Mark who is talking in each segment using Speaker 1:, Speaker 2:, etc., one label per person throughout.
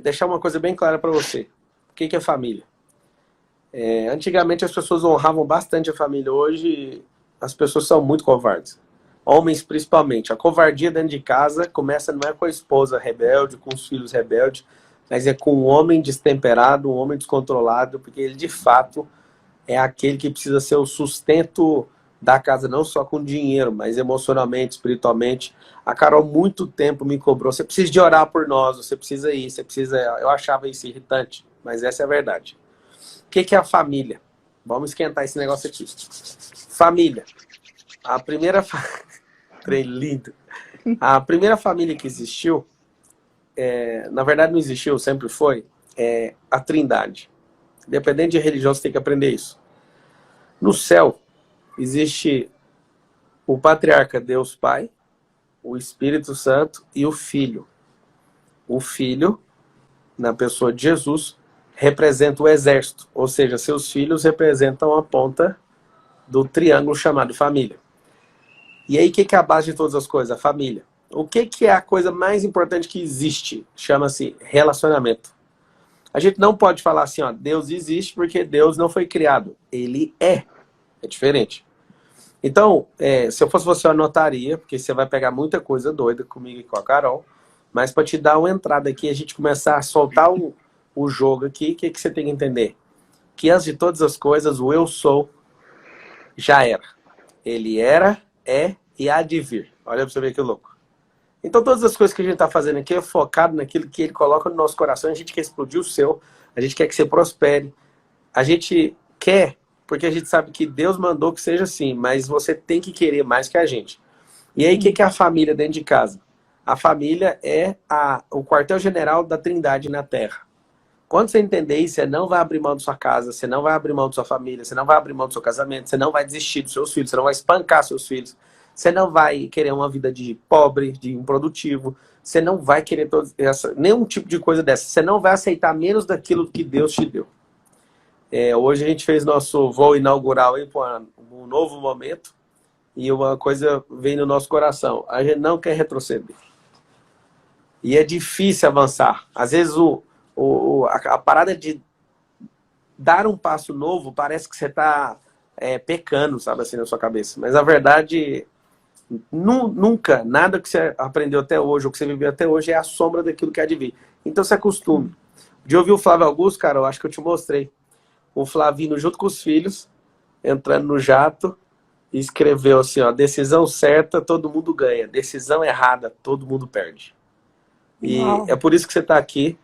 Speaker 1: deixar uma coisa bem clara para você. O que é família? Antigamente as pessoas honravam bastante a família. Hoje as pessoas são muito covardes. Homens principalmente. A covardia dentro de casa começa não é com a esposa rebelde, com os filhos rebeldes, mas é com um homem destemperado, um homem descontrolado, porque ele de fato é aquele que precisa ser o sustento da casa, não só com dinheiro, mas emocionalmente, espiritualmente. A Carol muito tempo me cobrou, você precisa de orar por nós, você precisa ir, você precisa... Eu achava isso irritante, mas essa é a verdade. O que é a família? Vamos esquentar esse negócio aqui. Família. A primeira... Trem lindo. A primeira família que existiu, na verdade não existiu, sempre foi, a Trindade. Independente de religião, você tem que aprender isso. No céu, existe o patriarca Deus Pai, o Espírito Santo e o Filho. O Filho, na pessoa de Jesus, representa o exército, ou seja, seus filhos representam a ponta do triângulo chamado família. E aí, o que é a base de todas as coisas? A família. O que é a coisa mais importante que existe? Chama-se relacionamento. A gente não pode falar assim, ó, Deus existe porque Deus não foi criado. Ele é. É diferente. Então, se eu fosse você, eu anotaria, porque você vai pegar muita coisa doida comigo e com a Carol, mas para te dar uma entrada aqui, a gente começar a soltar o jogo aqui, o que você tem que entender? Que antes de todas as coisas, o eu sou já era. Ele era, é e há de vir. Olha para você ver que louco. Então, todas as coisas que a gente está fazendo aqui é focado naquilo que ele coloca no nosso coração. A gente quer explodir o seu, a gente quer que você prospere. A gente quer, porque a gente sabe que Deus mandou que seja assim, mas você tem que querer mais que a gente. E aí, o que é a família dentro de casa? A família é o quartel-general da Trindade na Terra. Quando você entender isso, você não vai abrir mão da sua casa, você não vai abrir mão da sua família, você não vai abrir mão do seu casamento, você não vai desistir dos seus filhos, você não vai espancar seus filhos, você não vai querer uma vida de pobre, de improdutivo, você não vai querer nenhum tipo de coisa dessa, você não vai aceitar menos daquilo que Deus te deu. Hoje a gente fez nosso voo inaugural aí para um novo momento e uma coisa vem no nosso coração, a gente não quer retroceder. E é difícil avançar. Às vezes a parada de dar um passo novo parece que você está pecando, sabe, assim, na sua cabeça. Mas a verdade, nunca, nada que você aprendeu até hoje, ou que você viveu até hoje, é a sombra daquilo que há de vir. Então se acostume. De ouvir o Flávio Augusto, cara, eu acho que eu te mostrei. O Flavinho junto com os filhos, entrando no jato, e escreveu assim, ó, decisão certa, todo mundo ganha. Decisão errada, todo mundo perde. E é por isso que você está aqui.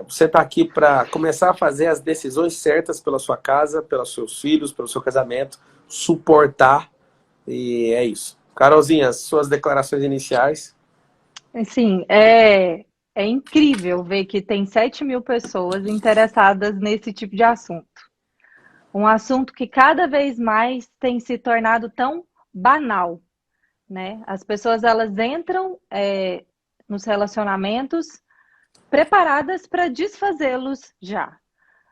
Speaker 1: Você está aqui para começar a fazer as decisões certas pela sua casa, pelos seus filhos, pelo seu casamento, suportar, e é isso. Carolzinha, suas declarações iniciais.
Speaker 2: Assim, é incrível ver que tem 7.000 pessoas interessadas nesse tipo de assunto. Um assunto que cada vez mais tem se tornado tão banal, né? As pessoas, elas entram nos relacionamentos preparadas para desfazê-los já.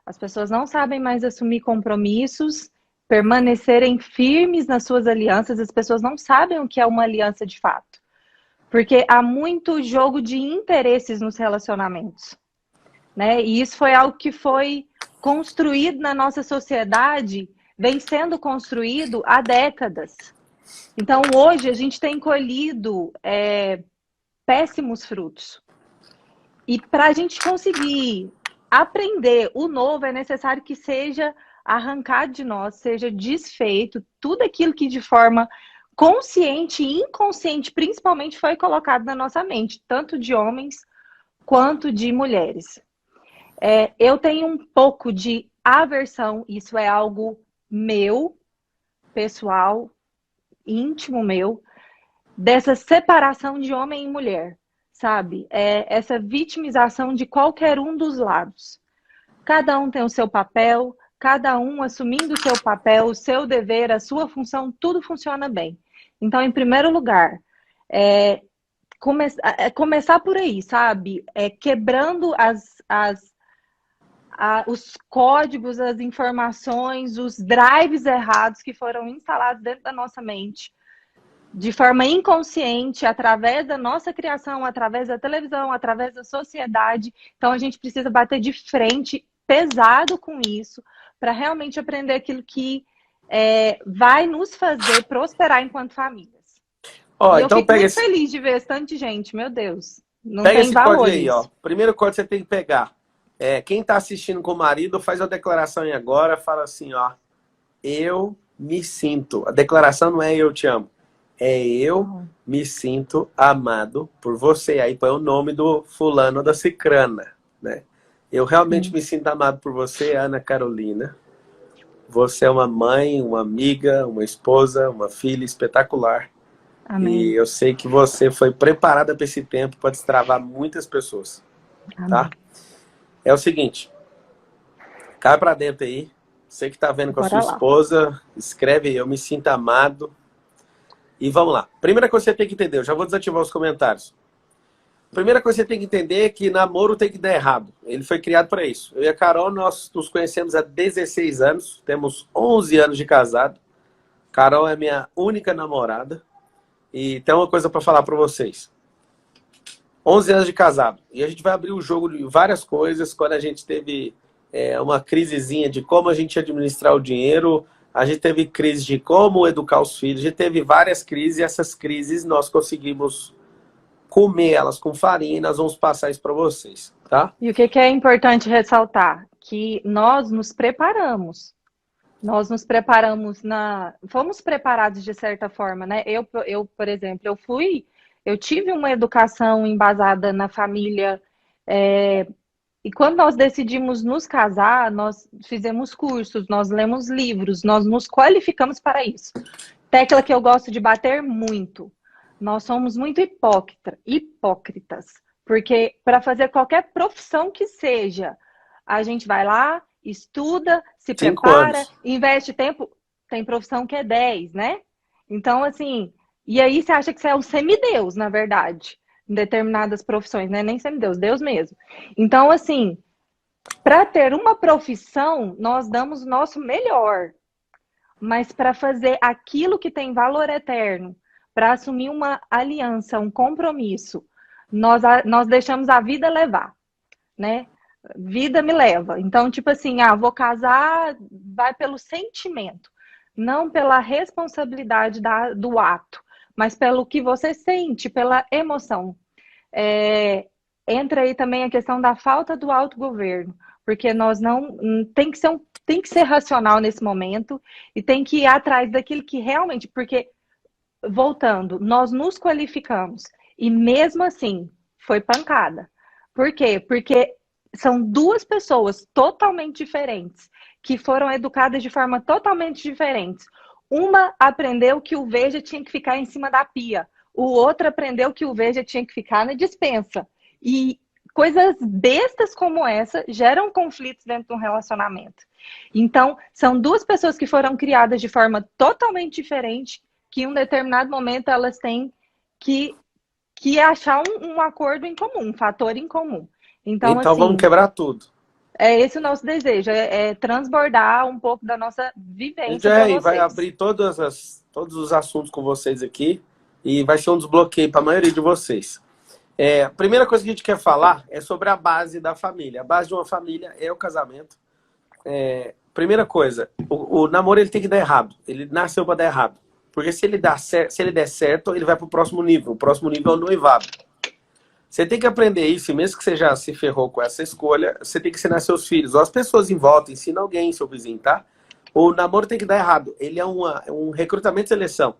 Speaker 2: As pessoas não sabem mais assumir compromissos, permanecerem firmes nas suas alianças, as pessoas não sabem o que é uma aliança de fato. Porque há muito jogo de interesses nos relacionamentos, né? E isso foi algo que foi construído na nossa sociedade, vem sendo construído há décadas. Então, hoje, a gente tem colhido péssimos frutos. E para a gente conseguir aprender o novo, é necessário que seja arrancado de nós, seja desfeito tudo aquilo que de forma consciente e inconsciente, principalmente, foi colocado na nossa mente, tanto de homens quanto de mulheres. Eu tenho um pouco de aversão, isso é algo meu, pessoal, íntimo meu, dessa separação de homem e mulher, sabe? Essa vitimização de qualquer um dos lados. Cada um tem o seu papel, cada um assumindo o seu papel, o seu dever, a sua função, tudo funciona bem. Então, em primeiro lugar, começar por aí, sabe? Quebrando os códigos, as informações, os drives errados que foram instalados dentro da nossa mente. de forma inconsciente, através da nossa criação, através da televisão, através da sociedade. Então, a gente precisa bater de frente pesado com isso, para realmente aprender aquilo que vai nos fazer prosperar enquanto famílias.
Speaker 1: Ó,
Speaker 2: E eu
Speaker 1: então
Speaker 2: fico muito feliz de ver esse tanto de gente, meu Deus. Não
Speaker 1: pega
Speaker 2: tem
Speaker 1: esse
Speaker 2: valor
Speaker 1: código aí,
Speaker 2: isso.
Speaker 1: ó. Primeiro código que você tem que pegar. Quem tá assistindo com o marido, faz a declaração aí agora, fala assim, ó. Eu me sinto. A declaração não é eu te amo. É eu me sinto amado por você. Aí põe o nome do fulano da cicrana, né? Eu realmente me sinto amado por você, Ana Carolina. Você é uma mãe, uma amiga, uma esposa, uma filha espetacular.
Speaker 2: Amém.
Speaker 1: E eu sei que você foi preparada para esse tempo para destravar muitas pessoas.
Speaker 2: Amém.
Speaker 1: Tá? É o seguinte. Cai para dentro aí. Você que está vendo com a sua esposa, escreve aí, eu me sinto amado. E vamos lá. Primeira coisa que você tem que entender, eu já vou desativar os comentários. Primeira coisa que você tem que entender é que namoro tem que dar errado. Ele foi criado para isso. Eu e a Carol, nós nos conhecemos há 16 anos. Temos 11 anos de casado. Carol é minha única namorada. E tem uma coisa para falar para vocês. 11 anos de casado. E a gente vai abrir o jogo de várias coisas. Quando a gente teve uma crisezinha de como a gente administrar o dinheiro, a gente teve crise de como educar os filhos, a gente teve várias crises e essas crises nós conseguimos comer elas com farinha e nós vamos passar isso para vocês, tá?
Speaker 2: E o que é importante ressaltar? Que nós nos preparamos. Nós nos preparamos fomos preparados de certa forma, né? Eu, por exemplo, eu tive uma educação embasada na família, e quando nós decidimos nos casar, nós fizemos cursos, nós lemos livros, nós nos qualificamos para isso. Tecla que eu gosto de bater muito. Nós somos muito hipócritas, porque para fazer qualquer profissão que seja, a gente vai lá, estuda, se prepara, investe tempo. Tem profissão que é 10, né? Então, assim, e aí você acha que você é um semideus, na verdade, em determinadas profissões, né? Nem semideus, Deus mesmo. Então, assim, para ter uma profissão, nós damos o nosso melhor. Mas para fazer aquilo que tem valor eterno, para assumir uma aliança, um compromisso, nós deixamos a vida levar, né? Vida me leva. Então, tipo assim, vou casar, vai pelo sentimento, não pela responsabilidade do ato, mas pelo que você sente, pela emoção. Entra aí também a questão da falta do autogoverno, porque nós não tem que ser racional nesse momento e tem que ir atrás daquilo que realmente, porque voltando, nós nos qualificamos e mesmo assim foi pancada. Por quê? Porque são duas pessoas totalmente diferentes, que foram educadas de forma totalmente diferente. Uma aprendeu que o Veja tinha que ficar em cima da pia, o outro aprendeu que o Veja tinha que ficar na despensa. E coisas bestas como essa geram conflitos dentro de um relacionamento. Então, são duas pessoas que foram criadas de forma totalmente diferente, que em um determinado momento elas têm que achar um acordo em comum, um fator em comum. Então assim,
Speaker 1: vamos quebrar tudo.
Speaker 2: É esse o nosso desejo, transbordar um pouco da nossa vivência.
Speaker 1: A gente vai abrir todos os assuntos com vocês aqui e vai ser um desbloqueio para a maioria de vocês. A primeira coisa que a gente quer falar é sobre a base da família. A base de uma família é o casamento. Primeira coisa, o namoro ele tem que dar errado. Ele nasceu para dar errado. Porque se ele der certo, ele vai para o próximo nível. O próximo nível é o noivado. Você tem que aprender isso, e mesmo que você já se ferrou com essa escolha, você tem que ensinar seus filhos. Ou as pessoas em volta, ensina alguém, seu vizinho, tá? O namoro tem que dar errado. Ele é um recrutamento e seleção.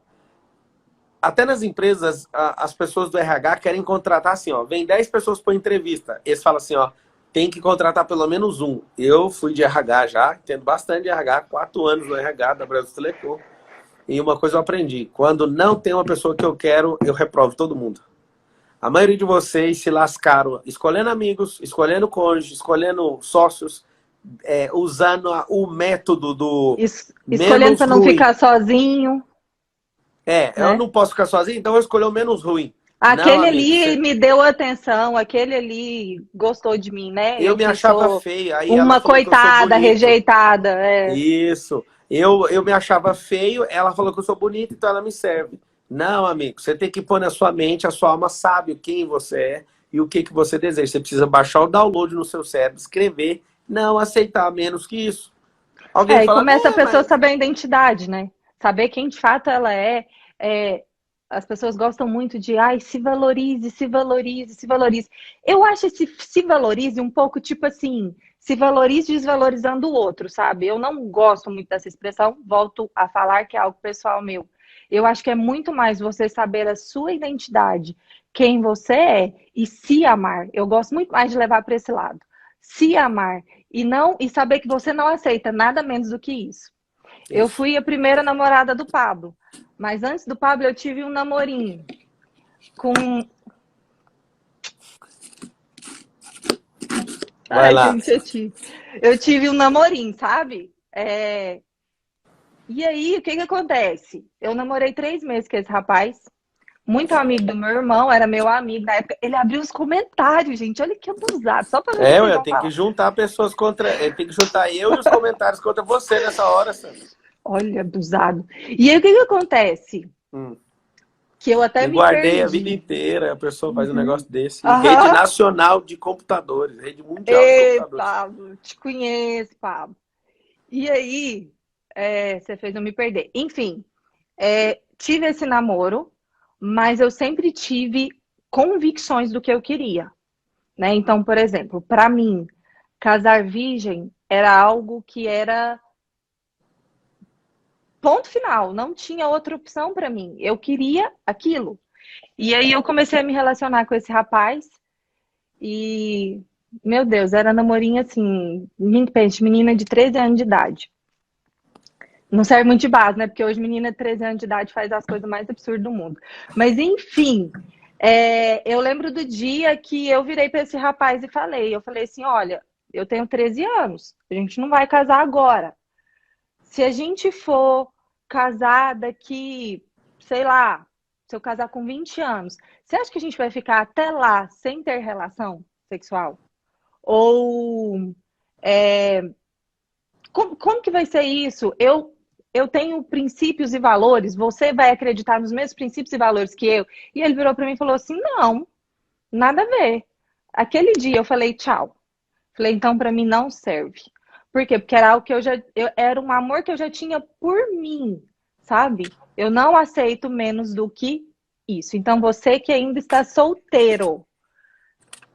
Speaker 1: Até nas empresas, as pessoas do RH querem contratar assim, ó. Vem 10 pessoas para entrevista. Eles falam assim, ó. Tem que contratar pelo menos um. Eu fui de RH já, entendo bastante de RH, 4 anos no RH da Brasil Telecom. E uma coisa eu aprendi. Quando não tem uma pessoa que eu quero, eu reprovo todo mundo. A maioria de vocês se lascaram escolhendo amigos, escolhendo cônjuge, escolhendo sócios, usando o método do
Speaker 2: escolhendo para não ficar sozinho.
Speaker 1: Né? Eu não posso ficar sozinho, então eu escolhi o menos ruim.
Speaker 2: Aquele não, ali me deu atenção, aquele ali gostou de mim, né?
Speaker 1: Eu me achava feio. Aí
Speaker 2: uma coitada, rejeitada.
Speaker 1: Isso. Eu me achava feio, ela falou que eu sou bonito, então ela me serve. Não, amigo, você tem que pôr na sua mente, a sua alma sabe quem você é e o que, que você deseja. Você precisa baixar o download no seu cérebro, escrever, não aceitar menos que isso. Alguém
Speaker 2: E
Speaker 1: fala,
Speaker 2: começa a pessoa a
Speaker 1: mas...
Speaker 2: saber a identidade, né? Saber quem de fato ela é. As pessoas gostam muito de, ai, se valorize, se valorize, se valorize. Eu acho esse se valorize um pouco tipo assim, se valorize desvalorizando o outro, sabe? Eu não gosto muito dessa expressão, volto a falar que é algo pessoal meu. Eu acho que é muito mais você saber a sua identidade, quem você é e se amar. Eu gosto muito mais de levar para esse lado. Se amar e saber que você não aceita nada menos do que isso. Eu
Speaker 1: Isso.
Speaker 2: fui a primeira namorada do Pablo, mas antes do Pablo eu tive um namorinho com...
Speaker 1: Vai
Speaker 2: Ai,
Speaker 1: lá.
Speaker 2: gente, eu tive um namorinho, sabe? E aí, o que que acontece? Eu namorei 3 meses com esse rapaz, muito amigo do meu irmão, era meu amigo na época. Ele abriu os comentários, gente, olha que abusado, só pra ver o que vocês
Speaker 1: Eu
Speaker 2: vão
Speaker 1: tenho que
Speaker 2: falar.
Speaker 1: juntar pessoas contra... Tem que juntar eu e os comentários contra você nessa hora, Sandra.
Speaker 2: Olha, abusado. E aí, o que que acontece?
Speaker 1: Hum.
Speaker 2: Que eu até
Speaker 1: Me
Speaker 2: me
Speaker 1: guardei a vida
Speaker 2: perdi.
Speaker 1: inteira, a pessoa faz um
Speaker 2: Uhum.
Speaker 1: negócio desse. Em rede
Speaker 2: Aham.
Speaker 1: nacional de computadores, rede mundial de
Speaker 2: Ei,
Speaker 1: computadores.
Speaker 2: Pablo, te conheço, Pablo. E aí, você fez eu me perder. Enfim, tive esse namoro, mas eu sempre tive convicções do que eu queria, né? Então, por exemplo, para mim, casar virgem era algo que era ponto final, não tinha outra opção para mim. Eu queria aquilo. E aí eu comecei a me relacionar com esse rapaz e, meu Deus, era namorinho assim, menina de 13 anos de idade. Não serve muito de base, né? Porque hoje menina de 13 anos de idade faz as coisas mais absurdas do mundo. Mas enfim, eu lembro do dia que eu virei para esse rapaz e eu falei assim, olha, eu tenho 13 anos, a gente não vai casar agora. Se a gente for casar daqui, sei lá, se eu casar com 20 anos, você acha que a gente vai ficar até lá sem ter relação sexual? Ou como que vai ser isso? Eu tenho princípios e valores, você vai acreditar nos mesmos princípios e valores que eu? E ele virou para mim e falou assim: não, nada a ver. Aquele dia eu falei tchau. Falei, então para mim não serve. Por quê? Porque era algo que era um amor que eu já tinha por mim, sabe? Eu não aceito menos do que isso. Então você que ainda está solteiro,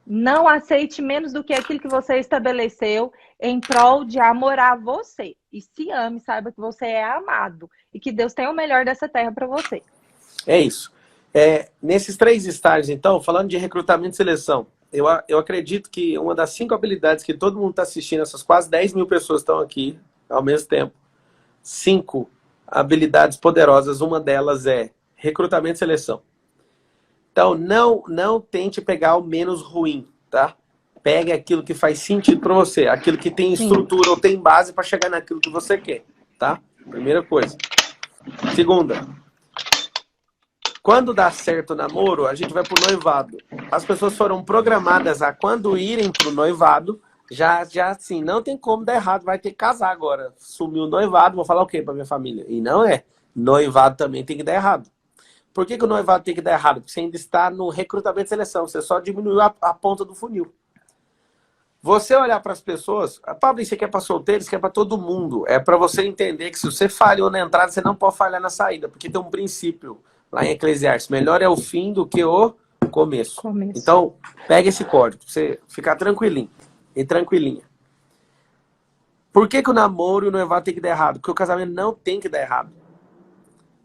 Speaker 2: não aceite menos do que aquilo que você estabeleceu em prol de amorar você. E se ame, saiba que você é amado e que Deus tem o melhor dessa terra para você.
Speaker 1: É isso. Nesses 3 estágios, então, falando de recrutamento e seleção, eu acredito que uma das 5 habilidades que todo mundo está assistindo, essas quase 10 mil pessoas estão aqui ao mesmo tempo, 5 habilidades poderosas, uma delas é recrutamento e seleção. Então, não tente pegar o menos ruim, tá? Pegue aquilo que faz sentido para você, aquilo que tem
Speaker 2: Sim.
Speaker 1: estrutura ou tem base para chegar naquilo que você quer, tá? Primeira coisa. Segunda, quando dá certo o namoro, a gente vai pro noivado. As pessoas foram programadas a quando irem pro noivado, já assim, não tem como dar errado, vai ter que casar agora. Sumiu o noivado, vou falar o quê pra minha família? E não é. Noivado também tem que dar errado. Por que o noivado tem que dar errado? Porque você ainda está no recrutamento e seleção, você só diminuiu a ponta do funil. Você olhar para as pessoas, Pablo, isso aqui é para solteiro, isso aqui é para todo mundo. É para você entender que se você falhou na entrada, você não pode falhar na saída, porque tem um princípio lá em Eclesiastes, melhor é o fim do que o começo. Então, pega esse código, pra você ficar tranquilinho e tranquilinha. Por que o namoro e o noivado tem que dar errado? Porque o casamento não tem que dar errado.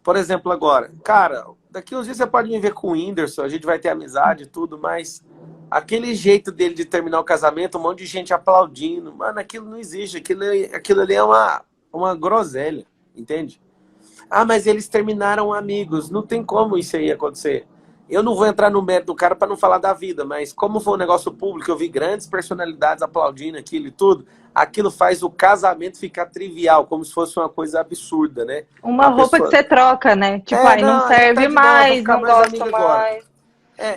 Speaker 1: Por exemplo, agora, cara, daqui uns dias você pode me ver com o Whindersson, a gente vai ter amizade e tudo, mas aquele jeito dele de terminar o casamento, um monte de gente aplaudindo, mano, aquilo não existe, aquilo ali é uma groselha, entende? Ah, mas eles terminaram amigos, não tem como isso aí acontecer. Eu não vou entrar no mérito do cara para não falar da vida, mas como foi um negócio público, eu vi grandes personalidades aplaudindo aquilo e tudo, aquilo faz o casamento ficar trivial, como se fosse uma coisa absurda, né?
Speaker 2: Uma roupa que você troca, né? Tipo, não
Speaker 1: a gente tá
Speaker 2: serve
Speaker 1: de boa, vou
Speaker 2: mais,
Speaker 1: ficar
Speaker 2: não
Speaker 1: mais
Speaker 2: gosto
Speaker 1: amigo agora.
Speaker 2: mais.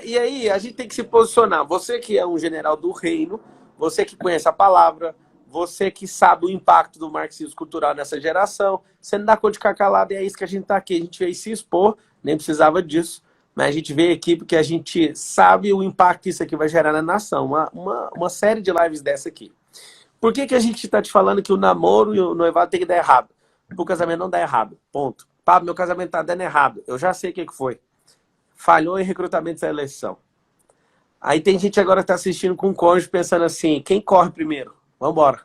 Speaker 1: E aí, a gente tem que se posicionar. Você que é um general do reino, você que conhece a palavra, você que sabe o impacto do marxismo cultural nessa geração, você não dá conta de ficar calado, e é isso que a gente está aqui. A gente veio se expor, nem precisava disso, mas a gente veio aqui porque a gente sabe o impacto que isso aqui vai gerar na nação. Uma série de lives dessa aqui. Por que a gente está te falando que o namoro e o noivado tem que dar errado? O casamento não dá errado, ponto. Pablo, meu casamento está dando errado. Eu já sei o que foi. Falhou em recrutamento e seleção. Aí tem gente agora que está assistindo com o cônjuge pensando assim, quem corre primeiro? Vambora.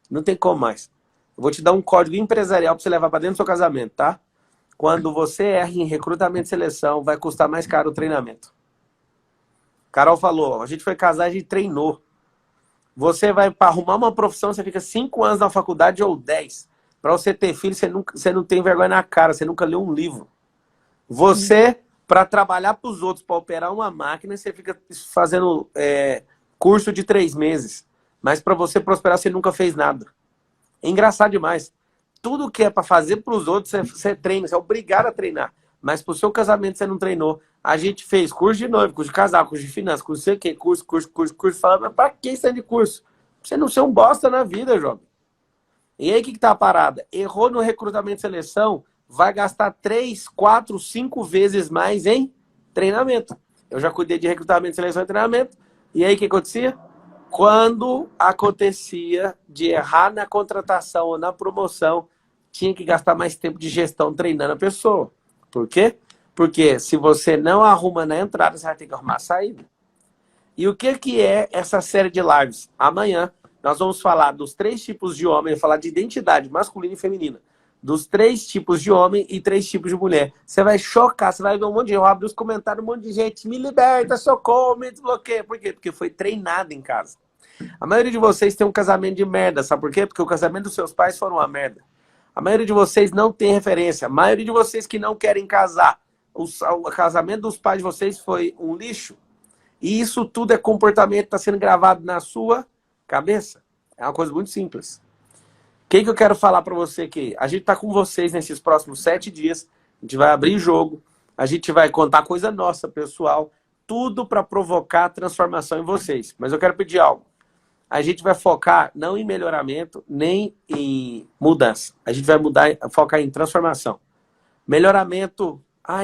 Speaker 1: Não tem como mais. Eu vou te dar um código empresarial para você levar para dentro do seu casamento, tá? Quando você erra em recrutamento e seleção, vai custar mais caro o treinamento. Carol falou, a gente foi casar, a gente treinou. Você vai para arrumar uma profissão, você fica 5 anos na faculdade ou 10. Para você ter filho, você não tem vergonha na cara, você nunca leu um livro. Você, para trabalhar para os outros, para operar uma máquina, você fica fazendo curso de 3 meses. Mas para você prosperar, você nunca fez nada. É engraçado demais. Tudo que é para fazer para os outros, você treina, você é obrigado a treinar. Mas para o seu casamento, você não treinou. A gente fez curso de noivo, curso de casal, curso de finanças, curso de sei o quê, curso. Falando, mas para que isso é de curso? Pra você não ser um bosta na vida, jovem. E aí, o que tá a parada? Errou no recrutamento e seleção, vai gastar 3, 4, 5 vezes mais em treinamento. Eu já cuidei de recrutamento, seleção e treinamento. E aí, o que acontecia? Quando acontecia de errar na contratação ou na promoção, tinha que gastar mais tempo de gestão treinando a pessoa. Por quê? Porque se você não arruma na entrada, você vai ter que arrumar a saída. E o que é essa série de lives? Amanhã nós vamos falar dos 3 tipos de homem, falar de identidade masculina e feminina. Dos 3 tipos de homem e 3 tipos de mulher. Você vai chocar, você vai ver um monte de gente, eu abro os comentários, um monte de gente, me liberta, socorro, me desbloqueia. Por quê? Porque foi treinado em casa. A maioria de vocês tem um casamento de merda, sabe por quê? Porque o casamento dos seus pais foram uma merda. A maioria de vocês não tem referência. A maioria de vocês que não querem casar, o casamento dos pais de vocês foi um lixo. E isso tudo é comportamento que está sendo gravado na sua cabeça. É uma coisa muito simples. O que eu quero falar para você aqui? A gente está com vocês nesses próximos 7 dias. A gente vai abrir jogo. A gente vai contar coisa nossa, pessoal. Tudo para provocar transformação em vocês. Mas eu quero pedir algo. A gente vai focar não em melhoramento, nem em mudança. A gente vai focar em transformação. Melhoramento,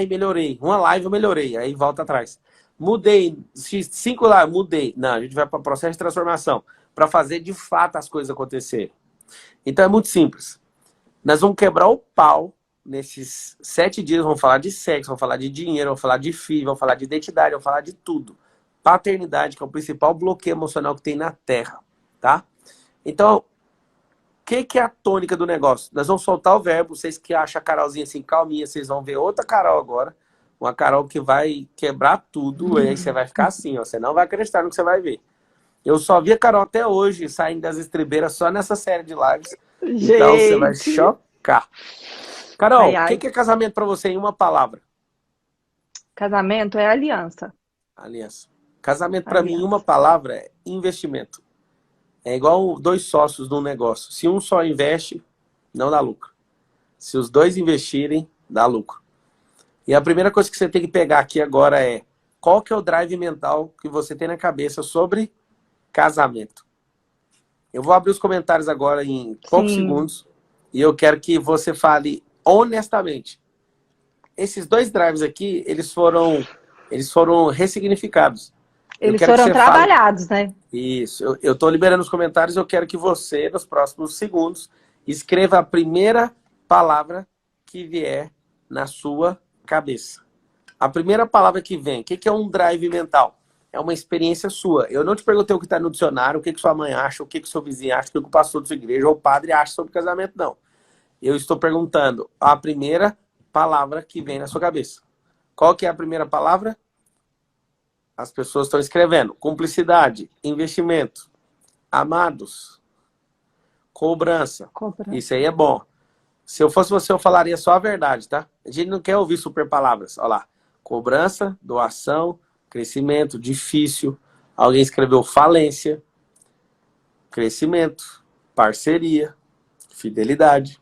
Speaker 1: melhorei. Uma live eu melhorei, aí volta atrás. Mudei, 5 lá, mudei. Não, a gente vai para o processo de transformação, para fazer de fato as coisas acontecerem. Então é muito simples. Nós vamos quebrar o pau nesses 7 dias, vamos falar de sexo, vamos falar de dinheiro, vamos falar de filho, vamos falar de identidade, vamos falar de tudo. Paternidade, que é o principal bloqueio emocional que tem na Terra, tá? Então, o que é a tônica do negócio? Nós vamos soltar o verbo, vocês que acham a Carolzinha assim, calminha, vocês vão ver outra Carol agora, uma Carol que vai quebrar tudo, e aí você vai ficar assim, ó, você não vai acreditar no que você vai ver. Eu só vi a Carol até hoje saindo das estribeiras só nessa série de lives,
Speaker 2: Gente.
Speaker 1: Então você vai chocar. Carol,
Speaker 2: Ai, ai.
Speaker 1: o que é casamento para você em uma palavra?
Speaker 2: Casamento é aliança.
Speaker 1: Aliança. Casamento, para mim, em uma palavra, é investimento. É igual 2 sócios num negócio. Se um só investe, não dá lucro. Se os 2 investirem, dá lucro. E a primeira coisa que você tem que pegar aqui agora é qual que é o drive mental que você tem na cabeça sobre casamento. Eu vou abrir os comentários agora em poucos segundos e eu quero que você fale honestamente. Esses 2 drives aqui, eles foram ressignificados.
Speaker 2: Eles foram trabalhados, né?
Speaker 1: Isso. Eu estou liberando os comentários. Eu quero que você, nos próximos segundos, escreva a primeira palavra que vier na sua cabeça. A primeira palavra que vem. O que é um drive mental? É uma experiência sua. Eu não te perguntei o que está no dicionário, o que sua mãe acha, o que seu vizinho acha, o que o pastor da sua igreja ou o padre acha sobre casamento, não. Eu estou perguntando a primeira palavra que vem na sua cabeça. Qual que é a primeira palavra? As pessoas estão escrevendo. Cumplicidade, investimento, amados, cobrança. Isso aí é bom. Se eu fosse você, eu falaria só a verdade, tá? A gente não quer ouvir super palavras. Olha lá. Cobrança, doação, crescimento, difícil. Alguém escreveu falência, crescimento, parceria, fidelidade.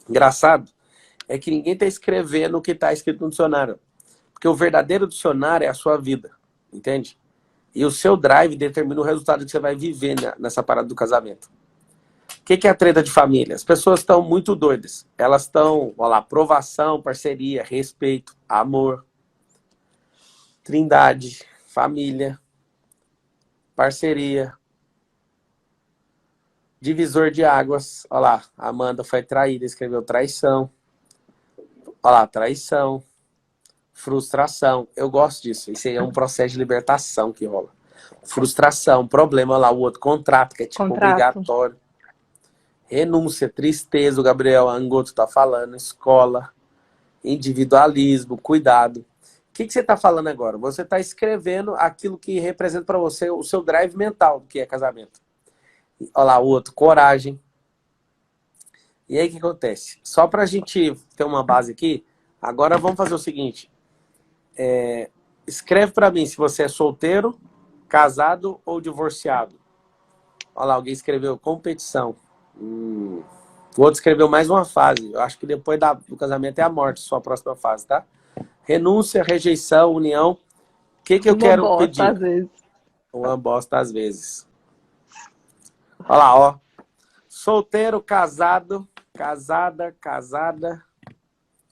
Speaker 1: Engraçado é que ninguém está escrevendo o que está escrito no dicionário. Porque o verdadeiro dicionário é a sua vida, entende? E o seu drive determina o resultado que você vai viver nessa parada do casamento. O que é a treta de família? As pessoas estão muito doidas. Elas estão, olha lá, aprovação, parceria, respeito, amor, trindade, família, parceria, divisor de águas. Olha lá, a Amanda foi traída, escreveu traição. Olha lá, traição, frustração. Eu gosto disso. Isso aí é um processo de libertação que rola. Frustração, problema, olha lá, o outro, contrato, que é tipo
Speaker 2: Contrato.
Speaker 1: obrigatório. Renúncia, tristeza, o Gabriel Angoto está falando, escola, individualismo, cuidado. O que você está falando agora? Você está escrevendo aquilo que representa para você o seu drive mental, que é casamento. Olha lá, o outro, coragem. E aí o que acontece? Só para a gente ter uma base aqui, agora vamos fazer o seguinte. Escreve para mim se você é solteiro, casado ou divorciado. Olha lá, alguém escreveu competição. O outro escreveu mais uma fase. Eu acho que depois do casamento é a morte, sua próxima fase, tá? Renúncia, rejeição, união. O que eu quero
Speaker 2: Uma bosta,
Speaker 1: pedir?
Speaker 2: às vezes.
Speaker 1: Uma bosta às vezes. Olha lá, ó. Solteiro, casado, casada, casada,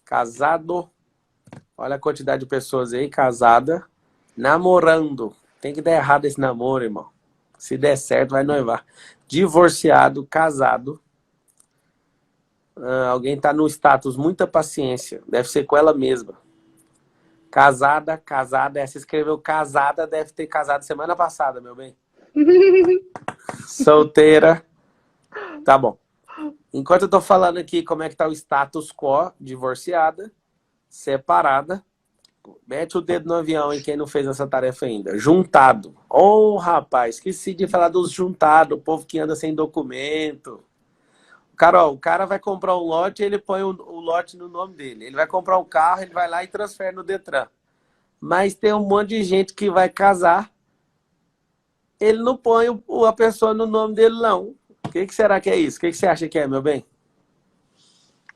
Speaker 1: casado. Olha a quantidade de pessoas aí, casada. Namorando. Tem que dar errado esse namoro, irmão. Se der certo, vai noivar. Divorciado, casado. Alguém tá no status, muita paciência. Deve ser com ela mesma. Casada, casada. Essa escreveu casada, deve ter casado semana passada, meu bem. Solteira. Tá bom. Enquanto eu tô falando aqui como é que tá o status quo, divorciada, separada. Mete o dedo no avião em quem não fez essa tarefa ainda. Juntado. Rapaz, esqueci de falar dos juntados, o povo que anda sem documento. O cara vai comprar um lote, ele põe o lote no nome dele. Ele vai comprar um carro, ele vai lá e transfere no Detran. Mas tem um monte de gente que vai casar, ele não põe a pessoa no nome dele, não. O que será que é isso? O que você acha que é, meu bem?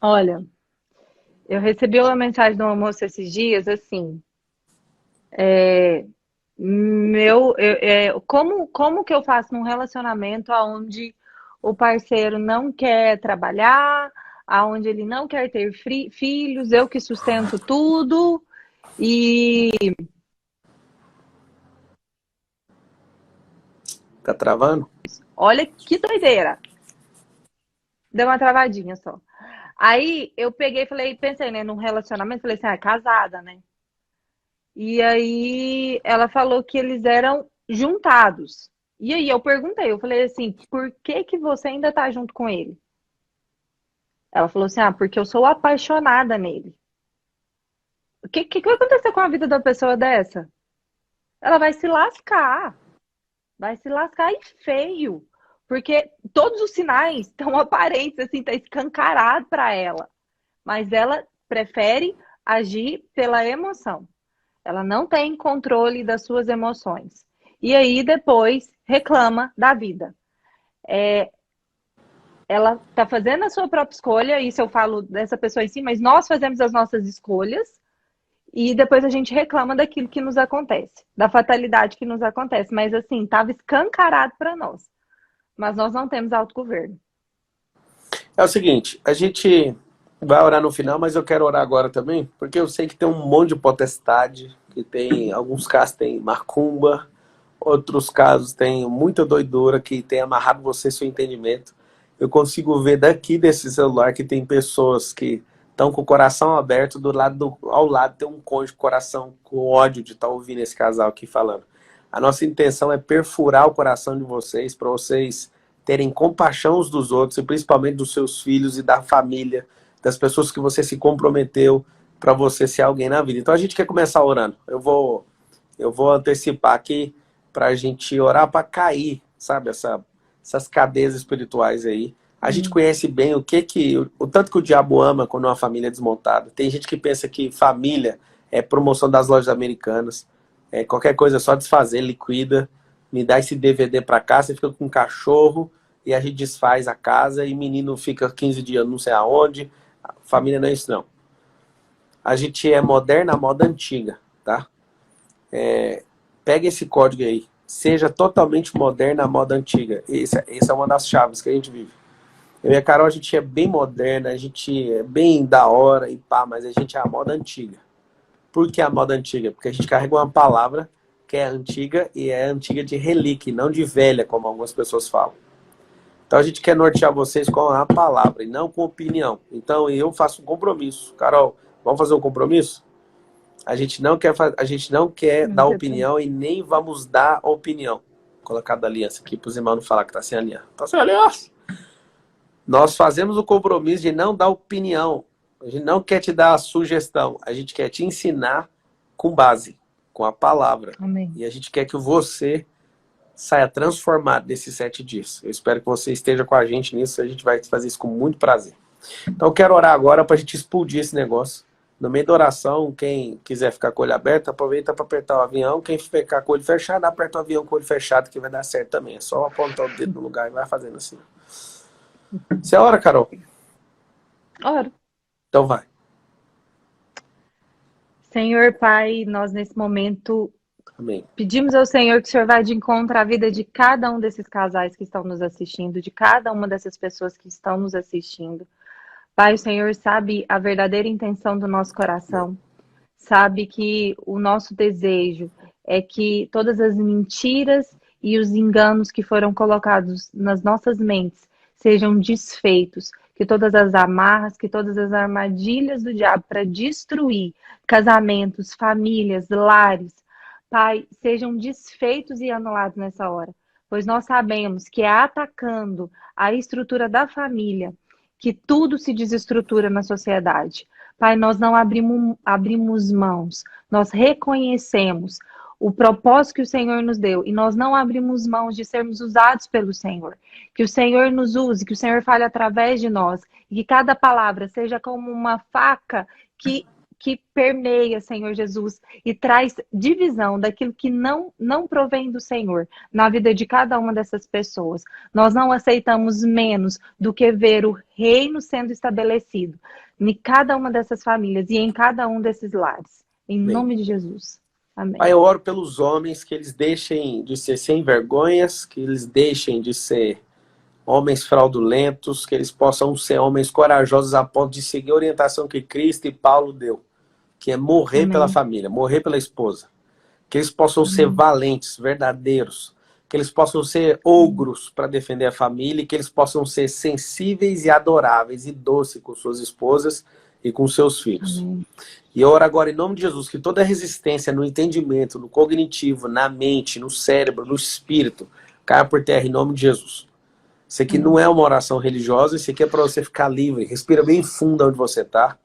Speaker 2: Olha, eu recebi uma mensagem de uma moça esses dias, assim, como que eu faço num relacionamento onde o parceiro não quer trabalhar, aonde ele não quer ter filhos, eu que sustento tudo, e
Speaker 1: Tá travando?
Speaker 2: olha que doideira. Deu uma travadinha só. Aí eu peguei e falei, pensei, né, num relacionamento, falei assim, casada, né? E aí ela falou que eles eram juntados. E aí eu perguntei, eu falei assim, por que que você ainda tá junto com ele? Ela falou assim, porque eu sou apaixonada nele. O que vai acontecer com a vida da pessoa dessa? Ela vai se lascar. Vai se lascar e feio. Porque todos os sinais estão aparentes, assim, tá escancarado para ela. Mas ela prefere agir pela emoção. Ela não tem controle das suas emoções. E aí depois reclama da vida. Ela está fazendo a sua própria escolha, isso eu falo dessa pessoa em si, mas nós fazemos as nossas escolhas e depois a gente reclama daquilo que nos acontece, da fatalidade que nos acontece. Mas assim, estava escancarado para nós. Mas nós não temos autogoverno.
Speaker 1: É o seguinte, a gente vai orar no final, mas eu quero orar agora também, porque eu sei que tem um monte de potestade, que tem, alguns casos tem macumba, outros casos tem muita doidura que tem amarrado você seu entendimento. Eu consigo ver daqui desse celular que tem pessoas que estão com o coração aberto, ao lado tem um cônjuge com coração com ódio de estar ouvindo esse casal aqui falando. A nossa intenção é perfurar o coração de vocês, para vocês terem compaixão uns dos outros, e principalmente dos seus filhos e da família, das pessoas que você se comprometeu para você ser alguém na vida. Então a gente quer começar orando. Eu vou antecipar aqui para a gente orar para cair, sabe, essas cadeias espirituais aí. A gente conhece bem o tanto que o diabo ama quando uma família é desmontada. Tem gente que pensa que família é promoção das lojas americanas. Qualquer coisa é só desfazer, liquida, me dá esse DVD pra cá, você fica com um cachorro e a gente desfaz a casa e menino fica 15 dias não sei aonde. Família não é isso não. A gente é moderna, a moda antiga, tá? Pega esse código aí, seja totalmente moderna a moda antiga. Essa é uma das chaves que a gente vive. Eu e a Carol, a gente é bem moderna, a gente é bem da hora e pá, mas a gente é a moda antiga. Por que a moda antiga? Porque a gente carrega uma palavra que é antiga e é antiga de relíquia, não de velha, como algumas pessoas falam. Então a gente quer nortear vocês com a palavra e não com opinião. Então eu faço um compromisso. Carol, vamos fazer um compromisso? A gente não quer dar opinião e nem vamos dar opinião. Vou colocar da aliança aqui para os irmãos não falar que está sem aliança. Está sem aliança. Nós fazemos o compromisso de não dar opinião. A gente não quer te dar a sugestão. A gente quer te ensinar com base, com a palavra.
Speaker 2: Amém.
Speaker 1: E a gente quer que você saia transformado nesses 7 dias. Eu espero que você esteja com a gente nisso. A gente vai fazer isso com muito prazer. Então eu quero orar agora para a gente explodir esse negócio. No meio da oração, quem quiser ficar com o olho aberto, aproveita para apertar o avião. Quem ficar com o olho fechado, aperta o avião com o olho fechado, que vai dar certo também. É só apontar o dedo no lugar e vai fazendo assim. Você ora, Carol?
Speaker 2: Oro.
Speaker 1: Então vai.
Speaker 2: Senhor Pai, nós nesse momento
Speaker 1: Amém.
Speaker 2: pedimos ao Senhor que o Senhor vá de encontro à vida de cada um desses casais que estão nos assistindo, de cada uma dessas pessoas que estão nos assistindo. Pai, o Senhor sabe a verdadeira intenção do nosso coração, sabe que o nosso desejo é que todas as mentiras e os enganos que foram colocados nas nossas mentes sejam desfeitos, que todas as amarras, que todas as armadilhas do diabo para destruir casamentos, famílias, lares, Pai, sejam desfeitos e anulados nessa hora, pois nós sabemos que é atacando a estrutura da família que tudo se desestrutura na sociedade. Pai, nós não abrimos mãos, nós reconhecemos o propósito que o Senhor nos deu e nós não abrimos mãos de sermos usados pelo Senhor. Que o Senhor nos use, que o Senhor fale através de nós e que cada palavra seja como uma faca que permeia, Senhor Jesus, e traz divisão daquilo que não provém do Senhor na vida de cada uma dessas pessoas. Nós não aceitamos menos do que ver o reino sendo estabelecido em cada uma dessas famílias e em cada um desses lares. Em nome de Jesus. Amém.
Speaker 1: Pai, eu oro pelos homens, que eles deixem de ser sem vergonhas, que eles deixem de ser homens fraudulentos, que eles possam ser homens corajosos a ponto de seguir a orientação que Cristo e Paulo deu, que é morrer
Speaker 2: Amém.
Speaker 1: pela família, morrer pela esposa. Que eles possam ser valentes, verdadeiros, que eles possam ser ogros para defender a família, e que eles possam ser sensíveis e adoráveis e doces com suas esposas e com seus filhos.
Speaker 2: Amém.
Speaker 1: E eu oro agora em nome de Jesus, que toda resistência no entendimento, no cognitivo, na mente, no cérebro, no espírito, caia por terra em nome de Jesus. Isso aqui não é uma oração religiosa, isso aqui é para você ficar livre. Respira bem fundo onde você está.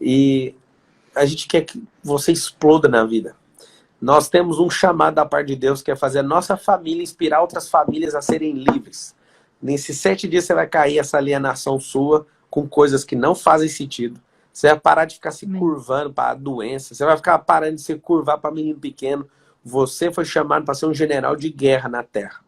Speaker 1: E a gente quer que você exploda na vida. Nós temos um chamado da parte de Deus, que é fazer a nossa família inspirar outras famílias a serem livres. Nesses 7 dias você vai cair essa alienação sua com coisas que não fazem sentido. Você vai parar de ficar se curvando para a doença. Você vai ficar parando de se curvar para menino pequeno. Você foi chamado para ser um general de guerra na terra.